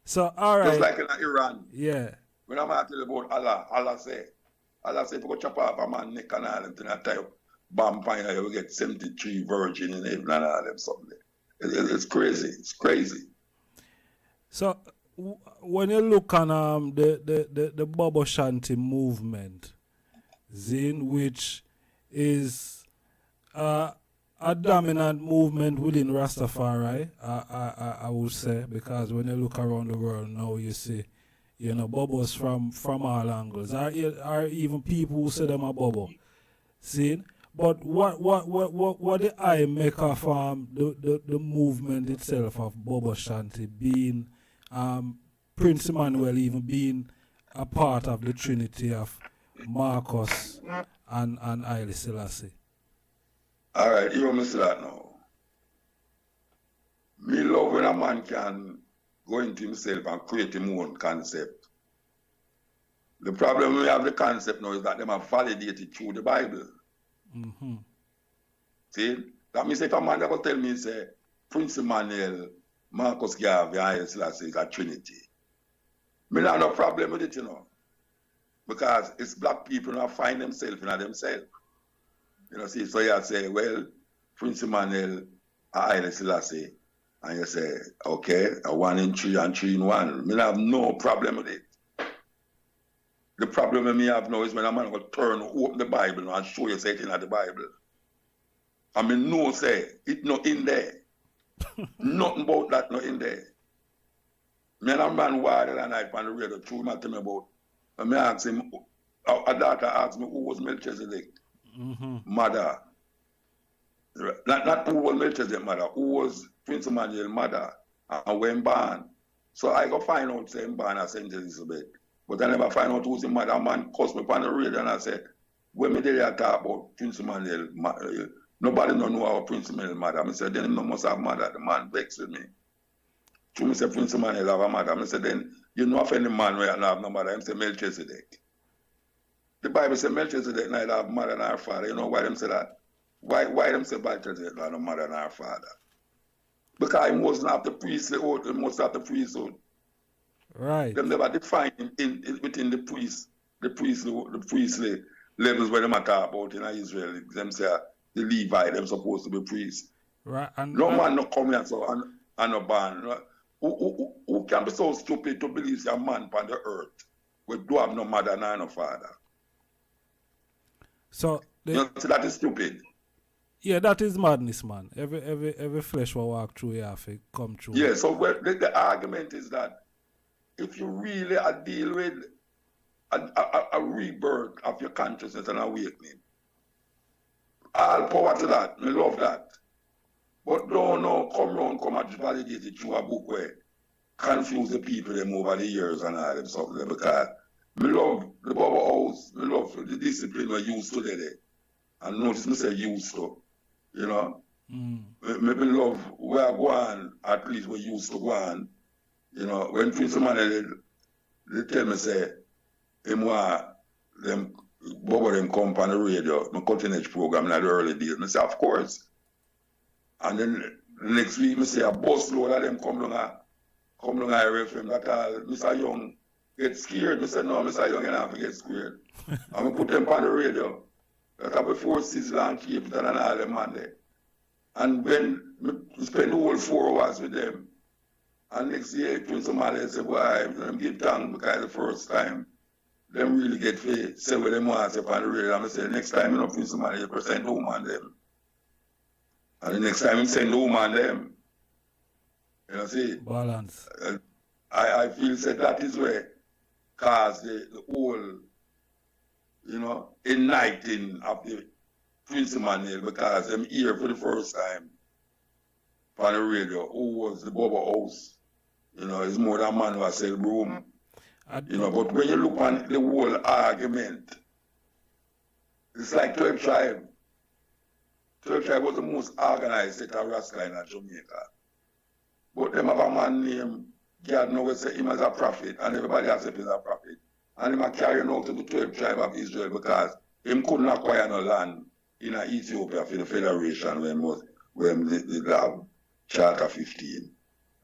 So, all right. Just like in Iran. Yeah. When I'm tell you about Allah say, if you go chop off a man neck and all them thing, I tell you, bomb pine, you will get 73 virgin in heaven and all them something. It's crazy. It's crazy. So, when you look on the Bubba Shanti movement, Zin, which is a dominant movement within Rastafari, I would say, because when you look around the world now, you see, you know, Bubbas from all angles, or even people who say them a Bubba. See? But what the I make of the movement itself of Bubba Shanti being Prince Emmanuel even being a part of the Trinity of Marcus and Haile Selassie? All right, you want me to say that now? Me love when a man can go into himself and create his own concept. The problem we have the concept now is that them are validated through the Bible. Mm-hmm. See? That means if a man ever tell me, say, Prince Emmanuel, Marcus Garvey, and Haile Selassie is a Trinity, me not have no problem with it, you know. Because it's black people who find themselves in themselves. You know, see, so you say, well, Prince Emmanuel and Haile Selassie, and you say, okay, a 1 in 3 and 3 in 1. Me have no problem with it. The problem that me have now is when a man will open the Bible and show you something in the Bible. I mean, no say, it not in there. Nothing about that not in there. Me and a man wired the night on the radio, through him tell me about, and me ask him, a daughter asked me who was Melchizedek. Mother. Not who was Melchizedek mother, who was Prince Emmanuel mother, and when born. So I go find out saying born as St. Elizabeth. But I never find out who's the mother. A man cussed me on the radio and I said, when me did I talk about Prince Emmanuel, nobody don't know how Prince Emmanuel mother. I said, then he must have mother. The man vexed with me. So I said, Prince Emmanuel have a mother. I said, then you know if any man where I have no mother, I say Melchizedek. The Bible says Melchizedek neither have mother nor father. You know why them say that? Why them say Melchizedek neither mother nor father? Because he wasn't have the priestly oath, he must have the priesthood. Right. Them never define within the priestly levels where they talk about in Israel. Them say the Levi, them supposed to be priests. Right. And no man no come here so and no ban. Who can be so stupid to believe a man upon the earth we do have no mother nor no father? So that is stupid. Yeah, that is madness, man. Every flesh will walk through you have to come through. Yeah, so the argument is that if you really deal with a rebirth of your consciousness and awakening, all power to that. I love that. But don't come and validate it through a book where confuse the people them over the years and all them something. Because I love the Bubba House, I love the discipline we're used to today. And notice me say used to, you know. Maybe love where I go on, at least we used to go on. You know, when Prince Emmanuel, they tell me, say, him want them, Bubba them come on the radio, my cutting edge program in the early days. I say, of course. And then the next week, I say, a bus load of them come along RFM, that all, Mr. Young get scared. I say, no, Mr. Young, you don't have to get scared. And I put them on the radio. That before Sizzla and Cape Town and all them on there. And when we spend the whole 4 hours with them, and next year, Prince Emmanuel said, boy, them give thanks because the first time, them really get faith, say what them want to say on the radio. And I say, next time, you know, Prince Emmanuel, you send the woman them. And the next time, you send the woman them. You know, see? Balance. I feel said that is where cause the whole, you know, igniting of the Prince Emmanuel, because them here for the first time on the radio, who was the Bubba House. You know, it's more than man who has sell broom. You know, but when you look on the whole argument, it's like 12 Tribe. 12 Tribe was the most organized set of rascal in Jamaica. But them have a man named God now say him as a prophet, and everybody accepts him as a prophet. And him are carrying out to the 12 Tribe of Israel because him couldn't acquire no land in Ethiopia for the Federation when they have Charter 15.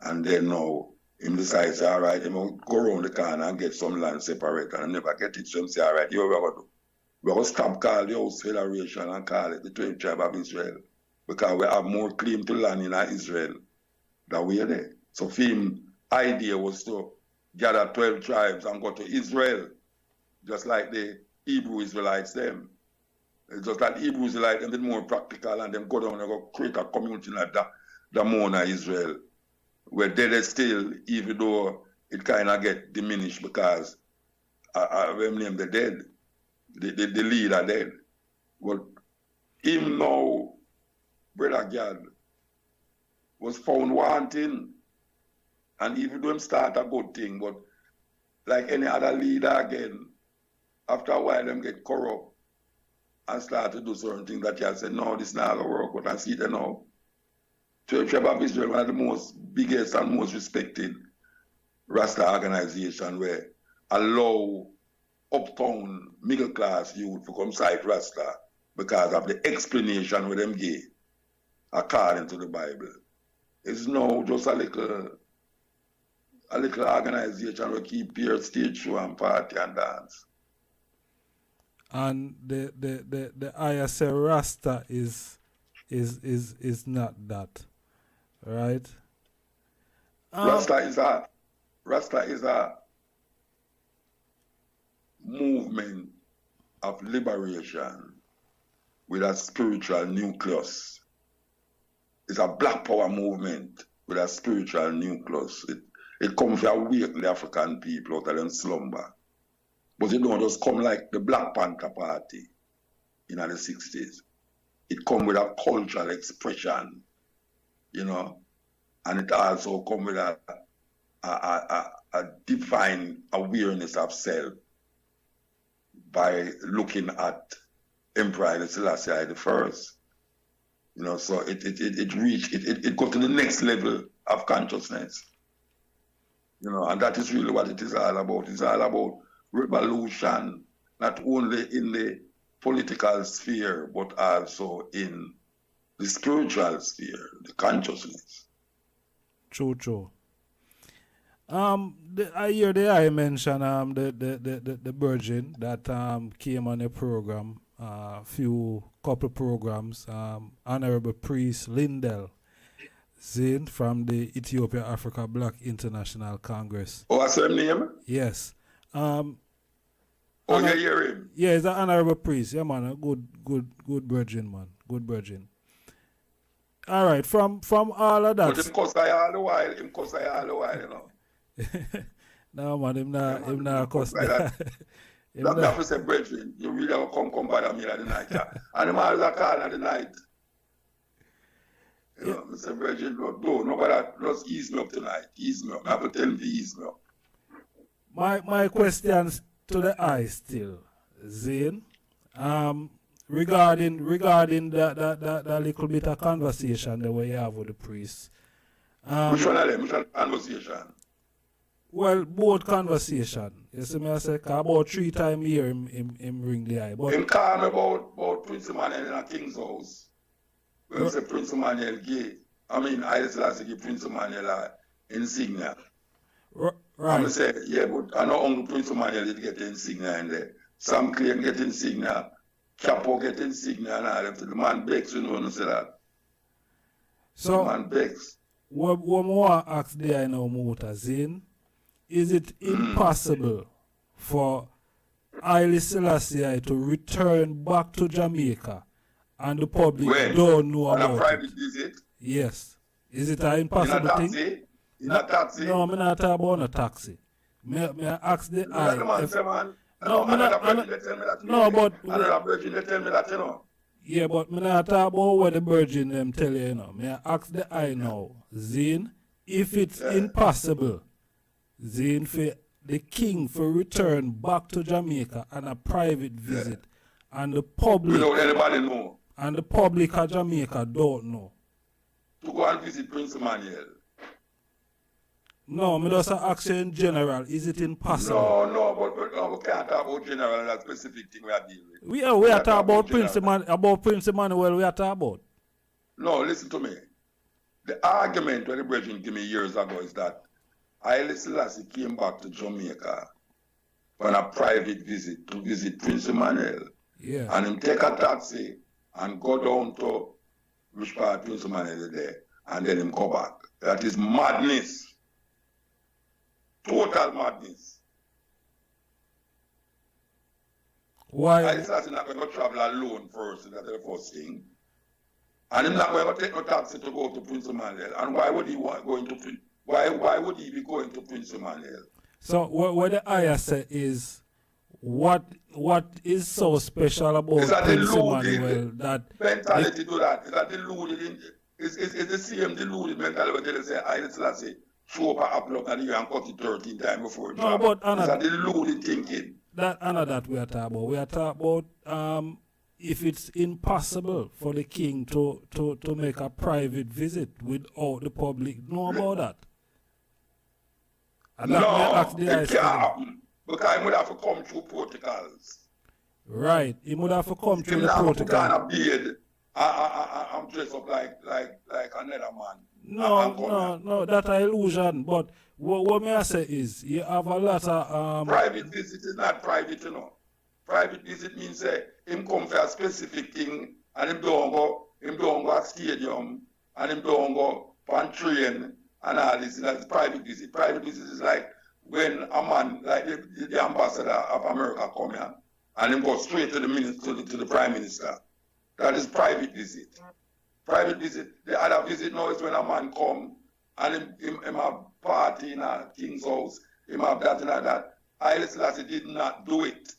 And then now, him decides, all right, him will go around the corner and get some land separate and never get it. So him say, all right, you know what we're going to do? We're going to stop call the House Federation and call it the 12 tribe of Israel. Because we have more claim to land in Israel than we are there. So for him, idea was to gather 12 tribes and go to Israel, just like the Hebrew Israelites them. It's just like Hebrew Israelites, them bit more practical and them go down and go create a community like that, the Mona Israel. Where dead still, even though it kind of get diminished because when name the dead, the leader dead. But him now, Brother God, was found wanting. And even though him start a good thing, but like any other leader again, after a while them get corrupt and start to do certain things that you said, no, this not gonna work, but I see it now. Church of Israel, one of the most biggest and most respected Rasta organization where allow uptown middle class youth to come side Rasta because of the explanation with them gave according to the Bible. It's now just a little organization will keep here stage show and party and dance. And the I say Rasta is not that, right? Rasta is a movement of liberation with a spiritual nucleus. It's a black power movement with a spiritual nucleus. It comes to awake the African people out of them slumber. But it don't just come like the Black Panther Party in the 60s. It comes with a cultural expression, you know, and it also comes with a divine awareness of self by looking at Emperor Selassie the first. You know, so it goes to the next level of consciousness. You know, and that is really what it is all about. It's all about revolution, not only in the political sphere, but also in the spiritual sphere, the consciousness. True. I hear I mention the Virgin that came on the program, couple programs. Honorable Priest Lindell Zane from the Ethiopia Africa Black International Congress. Oh, what's her name? Yes. You hear him? Yeah, he's an honorable priest. Yeah, man. A good virgin, man. Good virgin. All right. From all of that. But him cuss all the while, you know. No, man. Him not cuss that. That's say, brethren, you really have to come by me at the night. And him always call at the night. You know, Mr. Virgin, no, nobody just ease me up tonight. Ease me up. I have to tell him to ease me up. My questions to the eye still, Zane. Regarding that little bit of conversation that we have with the priest. Which one of them? Which one conversation? Well, both conversation. You see me, I say, about 3 times a year him ring the eye. But him call me about Prince Emmanuel in a king's house. When we say Prince Emmanuel gay, I mean, I Selassie give Prince Emmanuel insignia. Right. And I say, yeah, but I know only Prince Emmanuel did get insignia in there. Some claim get insignia, Capo get insignia, and all that. The man begs, you know, and say that. So, the man begs. What more ask there now, Muta Zane? Is it impossible for Haile Selassie to return back to Jamaica and the public don't know about it? On a private visit? Yes. Is it an impossible thing? In a taxi? No, I'm not talking about a taxi. Me ask the eye. No, but another virgin they tell me that, you know. Yeah, but me not talk about what the virgin them tell you, you know. Me ask the eye now, Zane, if it's impossible, Zane, for the king for return back to Jamaica on a private visit, and the public without anybody know. And the public of Jamaica don't know. To go and visit Prince Emmanuel. No, me just ask you in general, is it impossible? No, but we can't talk about general and that specific thing we are dealing with. We are talking about Prince Emmanuel, we are talking about. No, listen to me. The argument that the brethren gave me years ago is that Selassie came back to Jamaica on a private visit to visit Prince Emmanuel. Yeah. And him take a taxi and go down to which part Prince Emmanuel is there, and then him go back. That is madness. Total madness. Why? Selassie not going to travel alone first, that's the first thing. And he's not going to take no taxi to go to Prince Emmanuel. And why would he want going to why would he be going to Prince Emmanuel? So what the ayah say is what is so special about Prince Emmanuel that mentality to that? Is that deluded it's the same deluded mentality they say Selassie show up a upload and you and cut it 13 times before it no, drop. but Anna, it's a deluded thinking. That we are talking about. We are talking about if it's impossible for the king to make a private visit without the public know about that. And no, it can't happen. Because he would have to come through protocols. Right, he would have to come through the protocol. I'm dressed up like another man. No, that's an illusion. But what may I say is, you have a lot of... Private visit is not private, you know. Private visit means him come for a specific thing and him don't go at stadium and him don't go on train and all this. That's private visit. Private visit is like when a man, like the ambassador of America come here and him go straight to the minister, to the prime minister. That is private visit. Private visit. The other visit now is when a man come and him have party in a king's house. Him have that and that. Selassie did not do it.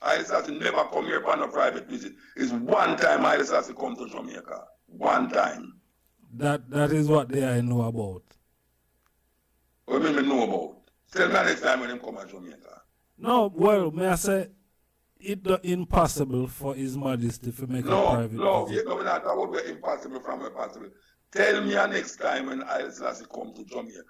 Selassie never come here for a private visit. It's one time Selassie come to Jamaica. One time. That is what they know about. What do you mean know about? Tell me next time when him come to Jamaica. No, well, may I say, it's impossible for His Majesty to make a private visit. No, that would be impossible from impossible. Tell me next time when Selassie come to Jamaica.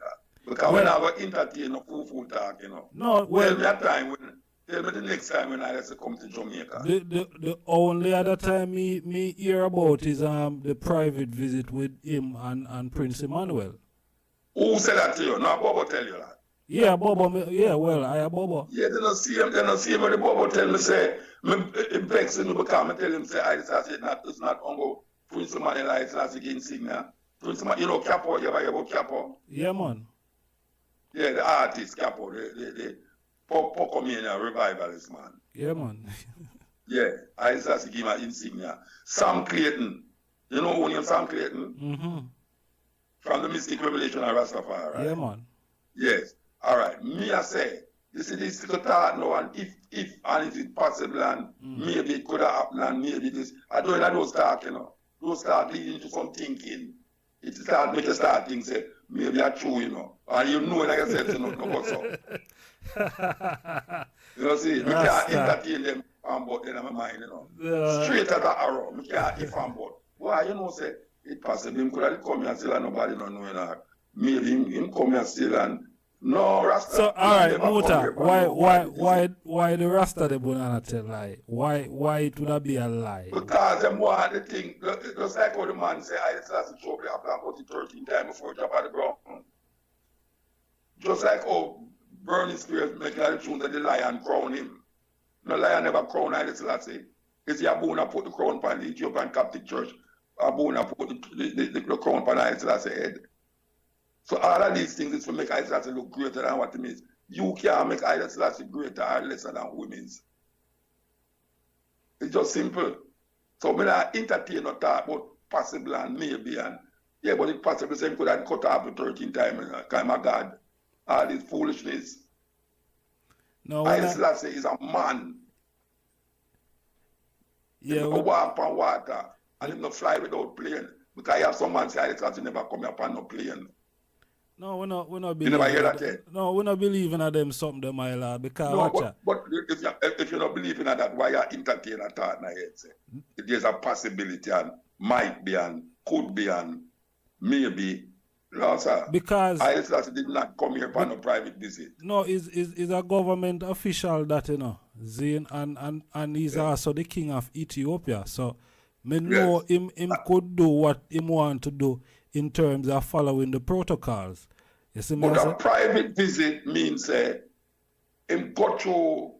Because when I will entertain a full talk, you know. No, well, tell me the next time when Selassie come to Jamaica. The only other time me hear about is the private visit with him and Prince Emmanuel. Who said that to you? No, Bubba tell you that. Yeah, Bubba. Yeah, well, I have Bubba. Yeah, they don't see him. But the Bubba tell me say, it vexing me because I tell him say Selassie it's not only Prince Emmanuel Selassie getting signal. Prince Emmanuel, you know Capo. You ever hear about Capo? Yeah, man. Yeah, the artist Capo, the Pocomania revivalist man. Yeah, man. Yeah, Selassie give him an insignia. Sam Clayton, you know who named Sam Clayton? Mm-hmm. From the Mystic Revelation of Rastafari, right? Yeah, man. Yes. All right. Me, I say, this is the thought now, and if and it is possible, and maybe it could have happened, and maybe this. I don't know those talk, you know. Those start leading to some thinking. It start make you start thinking, say, maybe that's true, you know. And you know, like I said, you know what's up. You know, see, we can't entertain them on board in my mind, you know. Straight at the arrow, we can't if on board. Why, you know, say, it possible him could have come here still and nobody don't know, you know. Maybe him come here still and no Rasta. So alright, Muta, why the Rasta they wanna tell lie? Why it would be a lie? Because them want the thing, just like how the man say Selassie show up and put it 13 times before it drop at the ground. Just like how Burning Spears make the tune that the lion crown him. No lion never crown Selassie. It's Abuna put the crown on the Ethiopian Catholic Church. Abuna put the crown on Selassie head. So all of these things is to make Selassie look greater than what it means. You can't make Selassie greater or lesser than women's. It's just simple. So when I entertain or talk about possible and maybe and yeah, but it's possible same could have cut off the 13 times kind of God. All this foolishness. No, Selassie is a man. Yeah, he can walk on water and he can fly without plane. Because you have some man say Selassie never come up on no plane. No, we're not believing. You never hear that yet? No, we're not believing in them something, my lord. Because no, but if you're not believing in that, why you entertain a thought in your head? Say? There's a possibility and might be and could be and maybe No, sir. Because I Selassie did not come here for no private visit. no, is a government official that Zane, and he's also the king of Ethiopia. So me know him could do what him want to do in terms of following the protocols. You see me? But a private visit means him go through.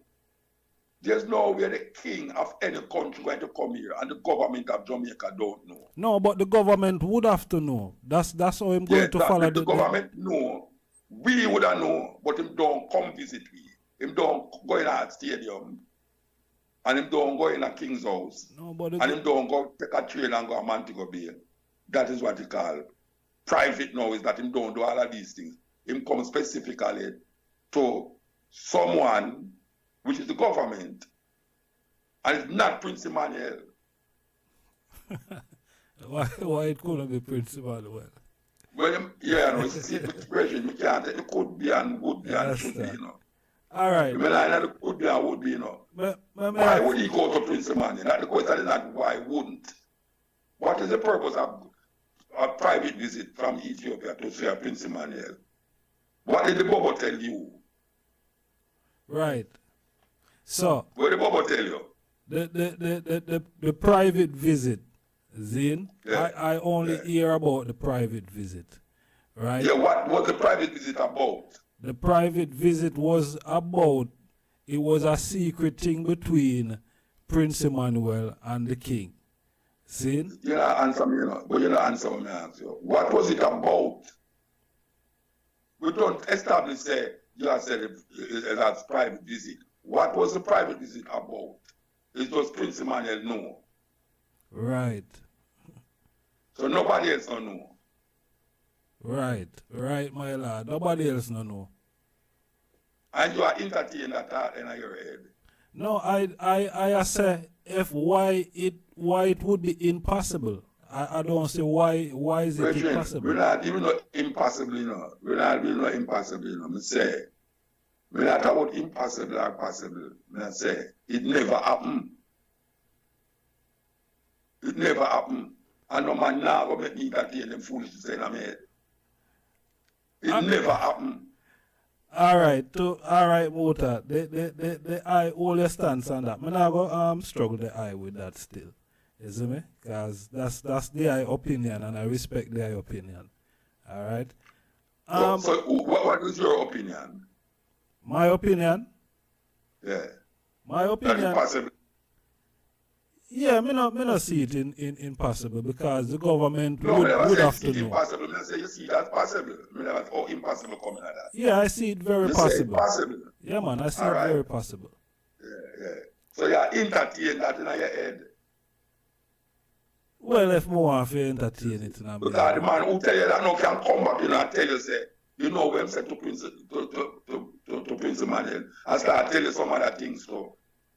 There's no way the king of any country going to come here, and the government of Jamaica don't know. No, but the government would have to know. That's how I'm going to follow the government know. We would have know, but him don't come visit me. Him don't go in a stadium, and him don't go in a king's house, no, but and him don't go take a train and go to Montego Bay. That is what he call private now, is that him don't do all of these things. Him come specifically to someone, which is the government, and it's not Prince Emmanuel. why it couldn't be Prince Emmanuel? Well, yeah, no, it's a secret expression. It could be and would be and should be, All right. I mean, it could be and would be, Why would he go to Prince Emmanuel? The question is not why wouldn't. What is the purpose of a private visit from Ethiopia to see Prince Emmanuel? What did the Bubba tell you? Right. So what did Bubba tell you? The private visit, Zane. Yeah. I only hear about the private visit, right? Yeah. What was the private visit about? The private visit was about. It was a secret thing between Prince Emmanuel and the king. See? You don't answer me, but you don't answer when I ask you. What was it about? We don't establish, you have said it as private visit. What was the private visit about? It was Prince Emmanuel know. Right. So nobody else don't know. Right, my lord. Nobody else don't know. And you are entertained that thought in your head. No, I say why it would be impossible. I don't say why is it impossible. We're not even not impossible, We're not even not impossible, I say. We're not about impossible or possible. I say it never happened. It never happened. And no man now go make me entertain them foolishness in my head. It never happened. All right, Muta. The I hold your stance on that. I'm not go struggle the I with that still. You see me? Because that's the I opinion, and I respect the I opinion. All right. So what is your opinion? My opinion. Yeah. My opinion. That's impossible. Yeah, me not see it in impossible, because the government would have to know. Impossible. I say you see that's possible. I mean, that's all impossible coming at that. Yeah, I see it very possible. Possible. Yeah, man, I see it very possible. Yeah. So you're entertaining that in your head. Well, if more want to entertain it, because the man who tell you that no can come back, and tell you say, when said to Prince Emmanuel, I start telling you some other things too,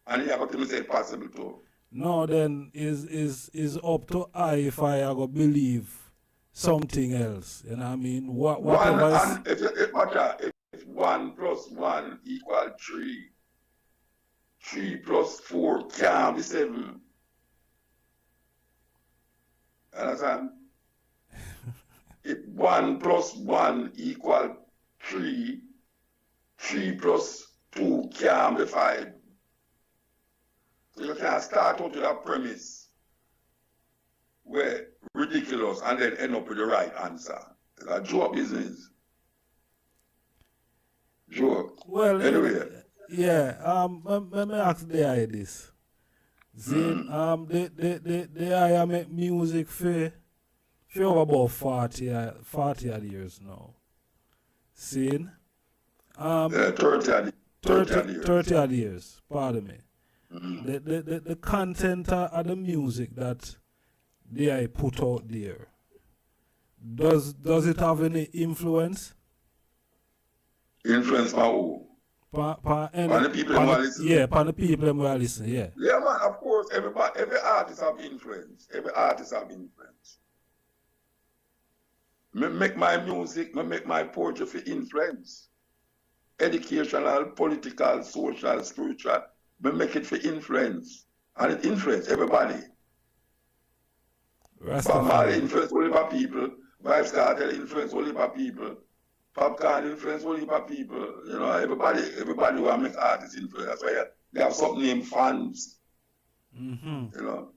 and you have to say possible too. No, then is up to I if I go believe something else. You know what I mean? Whatever. If 1 + 1 = 3, 3 + 4 can't be 7. Understand? If 1 + 1 = 3, 3 + 2 can't be 5. So you can start out with a premise where ridiculous and then end up with the right answer. It's a joke business. Joke. Well, anyway. Yeah. Let me ask the eye this. Zane, the eye make music for about 40 odd years now. Zane? 30 odd years. Pardon me. The content of the music that they put out there, does it have any influence? Influence by who? By the people who are listening. Yeah, by the people who are listening, yeah. Yeah, man, of course, every artist have influence. Every artist have influence. Me make my music, me make my poetry for influence. Educational, political, social, spiritual. We make it for influence, and it influence everybody. Rastafari influence all the people, Vibes Cartel influence only by people. Popcorn influence only by people. You know, everybody who want to make artists influence. That's why they have something named fans. You know,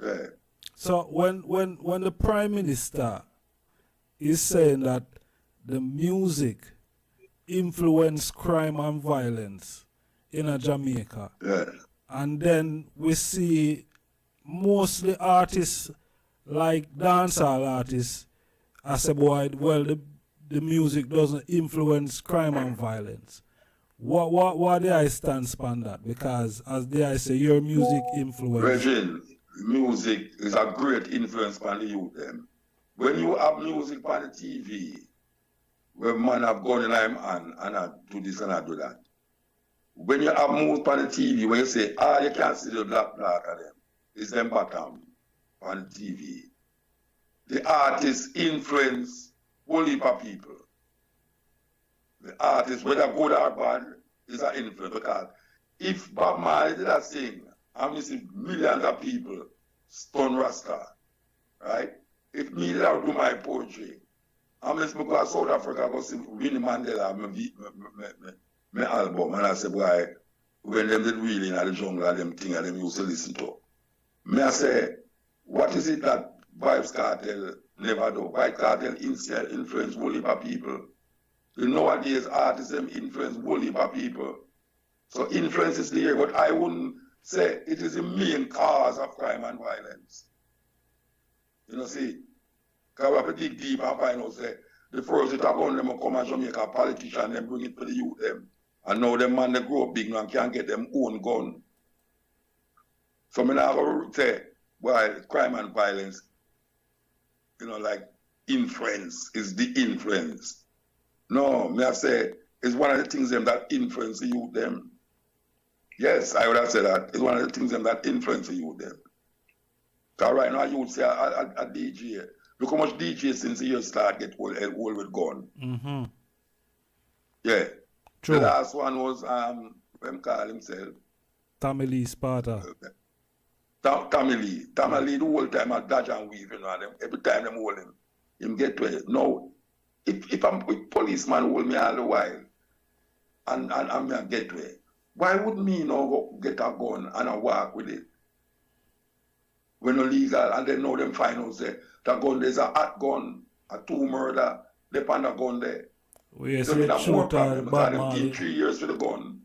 yeah. So when the Prime Minister is saying that the music influenced crime and violence in Jamaica, Yeah. and then we see mostly artists like dancehall artists, I say, boy, well, the music doesn't influence crime and violence. What do I stand upon that? Because as they I say, your music influence. Regine, music is a great influence on the youth. Them. When you have music on the TV, where man have gone in I'm on and I do this and I do that. When you have music on the TV, where you say, you can't see the black of them, it's them bottom on the TV. The artists influence whole heap of people. The artist, whether good or bad, is an influence. Because if Bob Marley did that thing, and we see millions of people stone Rasta, right? If me did do my poetry, I'm going to go to South Africa, go see Winnie Mandela, my album, and I say, boy, when them did really in the jungle, them things them used to listen to. Me I say, what is it that Vibes Cartel never do? Vibes Cartel influence whole heap of people. You know, nowadays artists influence whole heap of people. So influence is there, but I wouldn't say it is the main cause of crime and violence. You know, see, because we have to dig deep and find out, say, the first it about them come and Jamaica politician, them bring it to the youth them. And now them man they grow up big now and can't get them own gun. So I now say, well, crime and violence, you know, like influence is the influence. No, me I say it's one of the things them that influence the youth them. Yes, I would have said that. It's one of the things them that influence the youth them. Because right now youth say a DJ. Look how much DJ since the year start get old with gun. Yeah. True. The last one was him call himself Tommy Lee Sparta. Tommy Lee. Tommy Lee the whole time at dodge and weave, you know, and every time them hold him get to it. No. If I'm with policeman hold me all the while and I get to it, why would me now go get a gun and I walk with it? When illegal and then know them find out say the gun there's a hot gun, a 2 murder, they find a gun there. We So see them more problem because them Batman. give 3 years for the gun.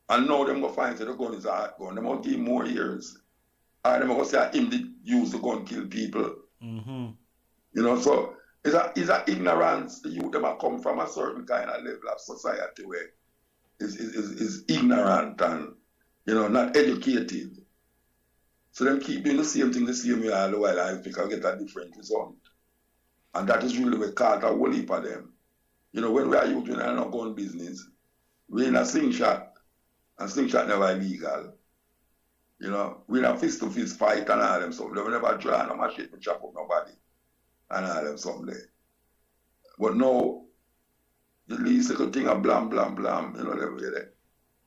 And now them go find say the gun is a hot gun. Them will give more years. And them go say him did use the gun kill people. You know, so it's a ignorance. The youth them a come from a certain kind of level of society where is ignorant and, you know, not educated. So them keep doing the same thing the same way all the while and think I'll get a different result. And that is really what caught a whole heap of them. You know, when we are youth, we are not gun business. We're in a slingshot, and slingshot never illegal. You know, we're in a fist-to-fist fight and all them stuff. We never draw no machete to chop up nobody and all them stuff there. But now, the least little thing of blam, blam, blam, you know, them way there.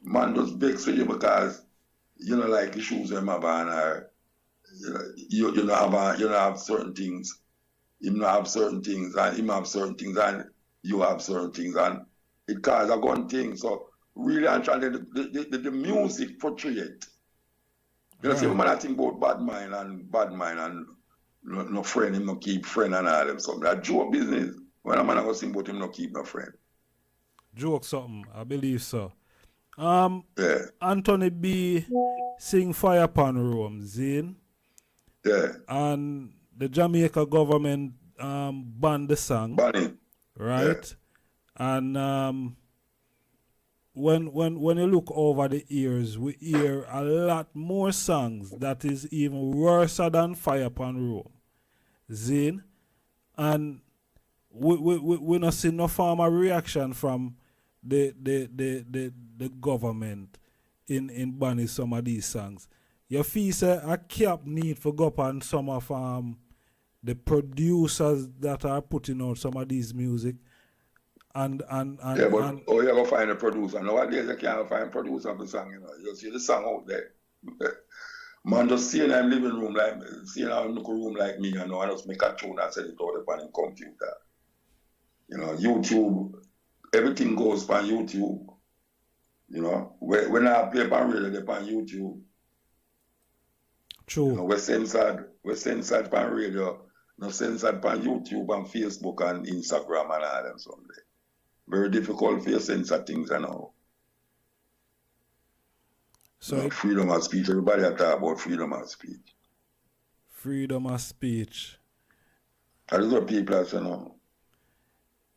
Man just vex with you because, you know, like the shoes them have on, or, you know, you don't have certain things. Him not have certain things, and him have certain things, and you have certain things, and it causes a gun thing. So really, I'm trying to the music portray it. You know, see, when I think about bad mind and no friend, him no keep friend and all them something. That joke business. When a man I go sing about him no keep no friend. Joke something, I believe so. Yeah. Anthony B sing Fire Pan Rome, Zane. Yeah. And the Jamaica government banned the song. Bunny. Right? Yeah. And when you look over the years, we hear a lot more songs that is even worse than Fire Pan Rome. Zane. And we not see no form of reaction from the government in banning some of these songs. You feel say a cap need for go up on some of the producers that are putting out some of these music and yeah, but you ever find a producer? Nowadays you can't find a producer of the song, you know. You see the song out there. Man just see in him living room like see in him look room like me, you know, I just make a tune and send it out upon him computer. You know, YouTube, everything goes on YouTube. You know, when I play on radio, they're on YouTube. True. You know, we're censored on radio, no censored on YouTube and Facebook and Instagram and all them Sunday. Very difficult for you to censor things now. So you know, freedom of speech, everybody talk about freedom of speech. Freedom of speech. That is what people are saying now.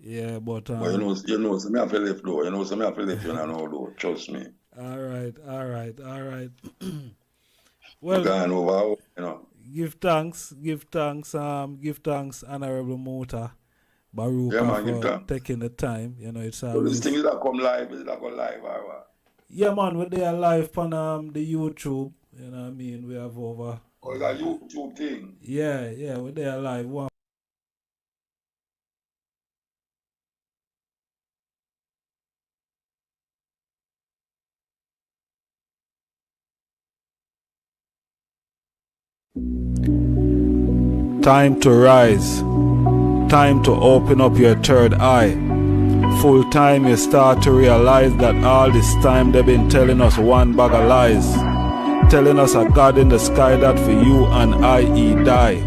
Yeah, but you know, so me have to left though. You know, so me have to left you know though. Trust me. All right. Well, going over, you know. Give thanks, Honorable Mutabaruka for taking the time. You know, it's always. So this thing is that come live, is that go live or what? Yeah, man, we're there live on the YouTube. You know what I mean? We have over. Oh, it's a YouTube thing. Yeah, we're there live. Time to rise. Time to open up your third eye. Full time you start to realize that all this time they've been telling us one bag of lies. Telling us a God in the sky that for you and I he die.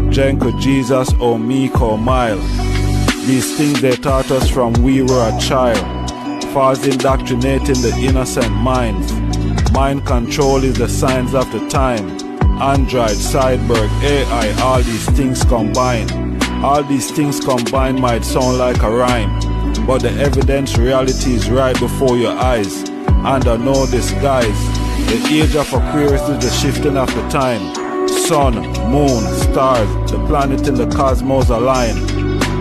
Jenko Jesus or meek or mild. These things they taught us from we were a child. False indoctrinating the innocent minds. Mind control is the signs of the time. Android, cyborg, AI, all these things combined. All these things combined might sound like a rhyme, but the evidence reality is right before your eyes. Under no disguise, the age of Aquarius is the shifting of the time. Sun, moon, stars, the planet in the cosmos align.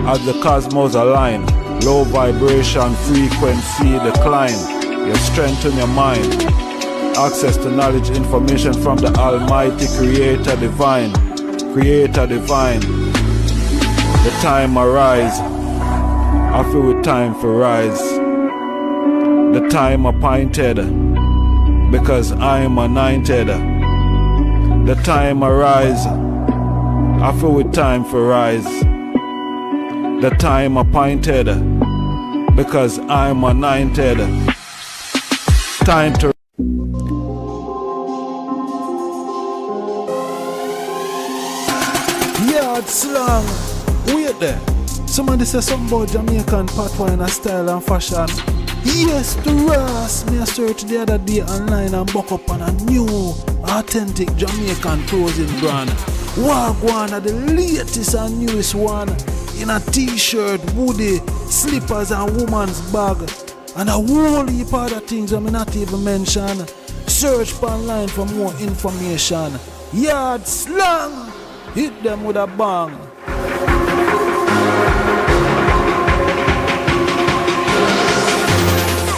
As the cosmos align, low vibration frequency decline. You strengthen your mind. Access to knowledge, information from the Almighty Creator Divine. The time arise. I feel with time for rise. The time appointed, because I am anointed. The time arise. I feel with time for rise. The time appointed, because I am anointed. Time to YardSlangz, wait there. Somebody say something about Jamaican patois in a style and fashion. Yes, to Ras. Me a search the other day online and buck up on a new, authentic Jamaican clothing brand. Wagwan are the latest and newest one. In a t-shirt, hoodie, slippers and woman's bag. And a whole heap of other things I may not even mention. Search online for more information. YardSlangz. Hit them with a bang.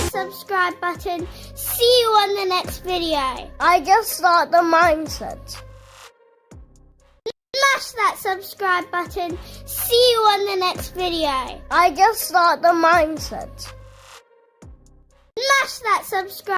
Subscribe button. See you on the next video. I just start the mindset. Smash that subscribe button. See you on the next video. I just start the mindset. Smash that subscribe.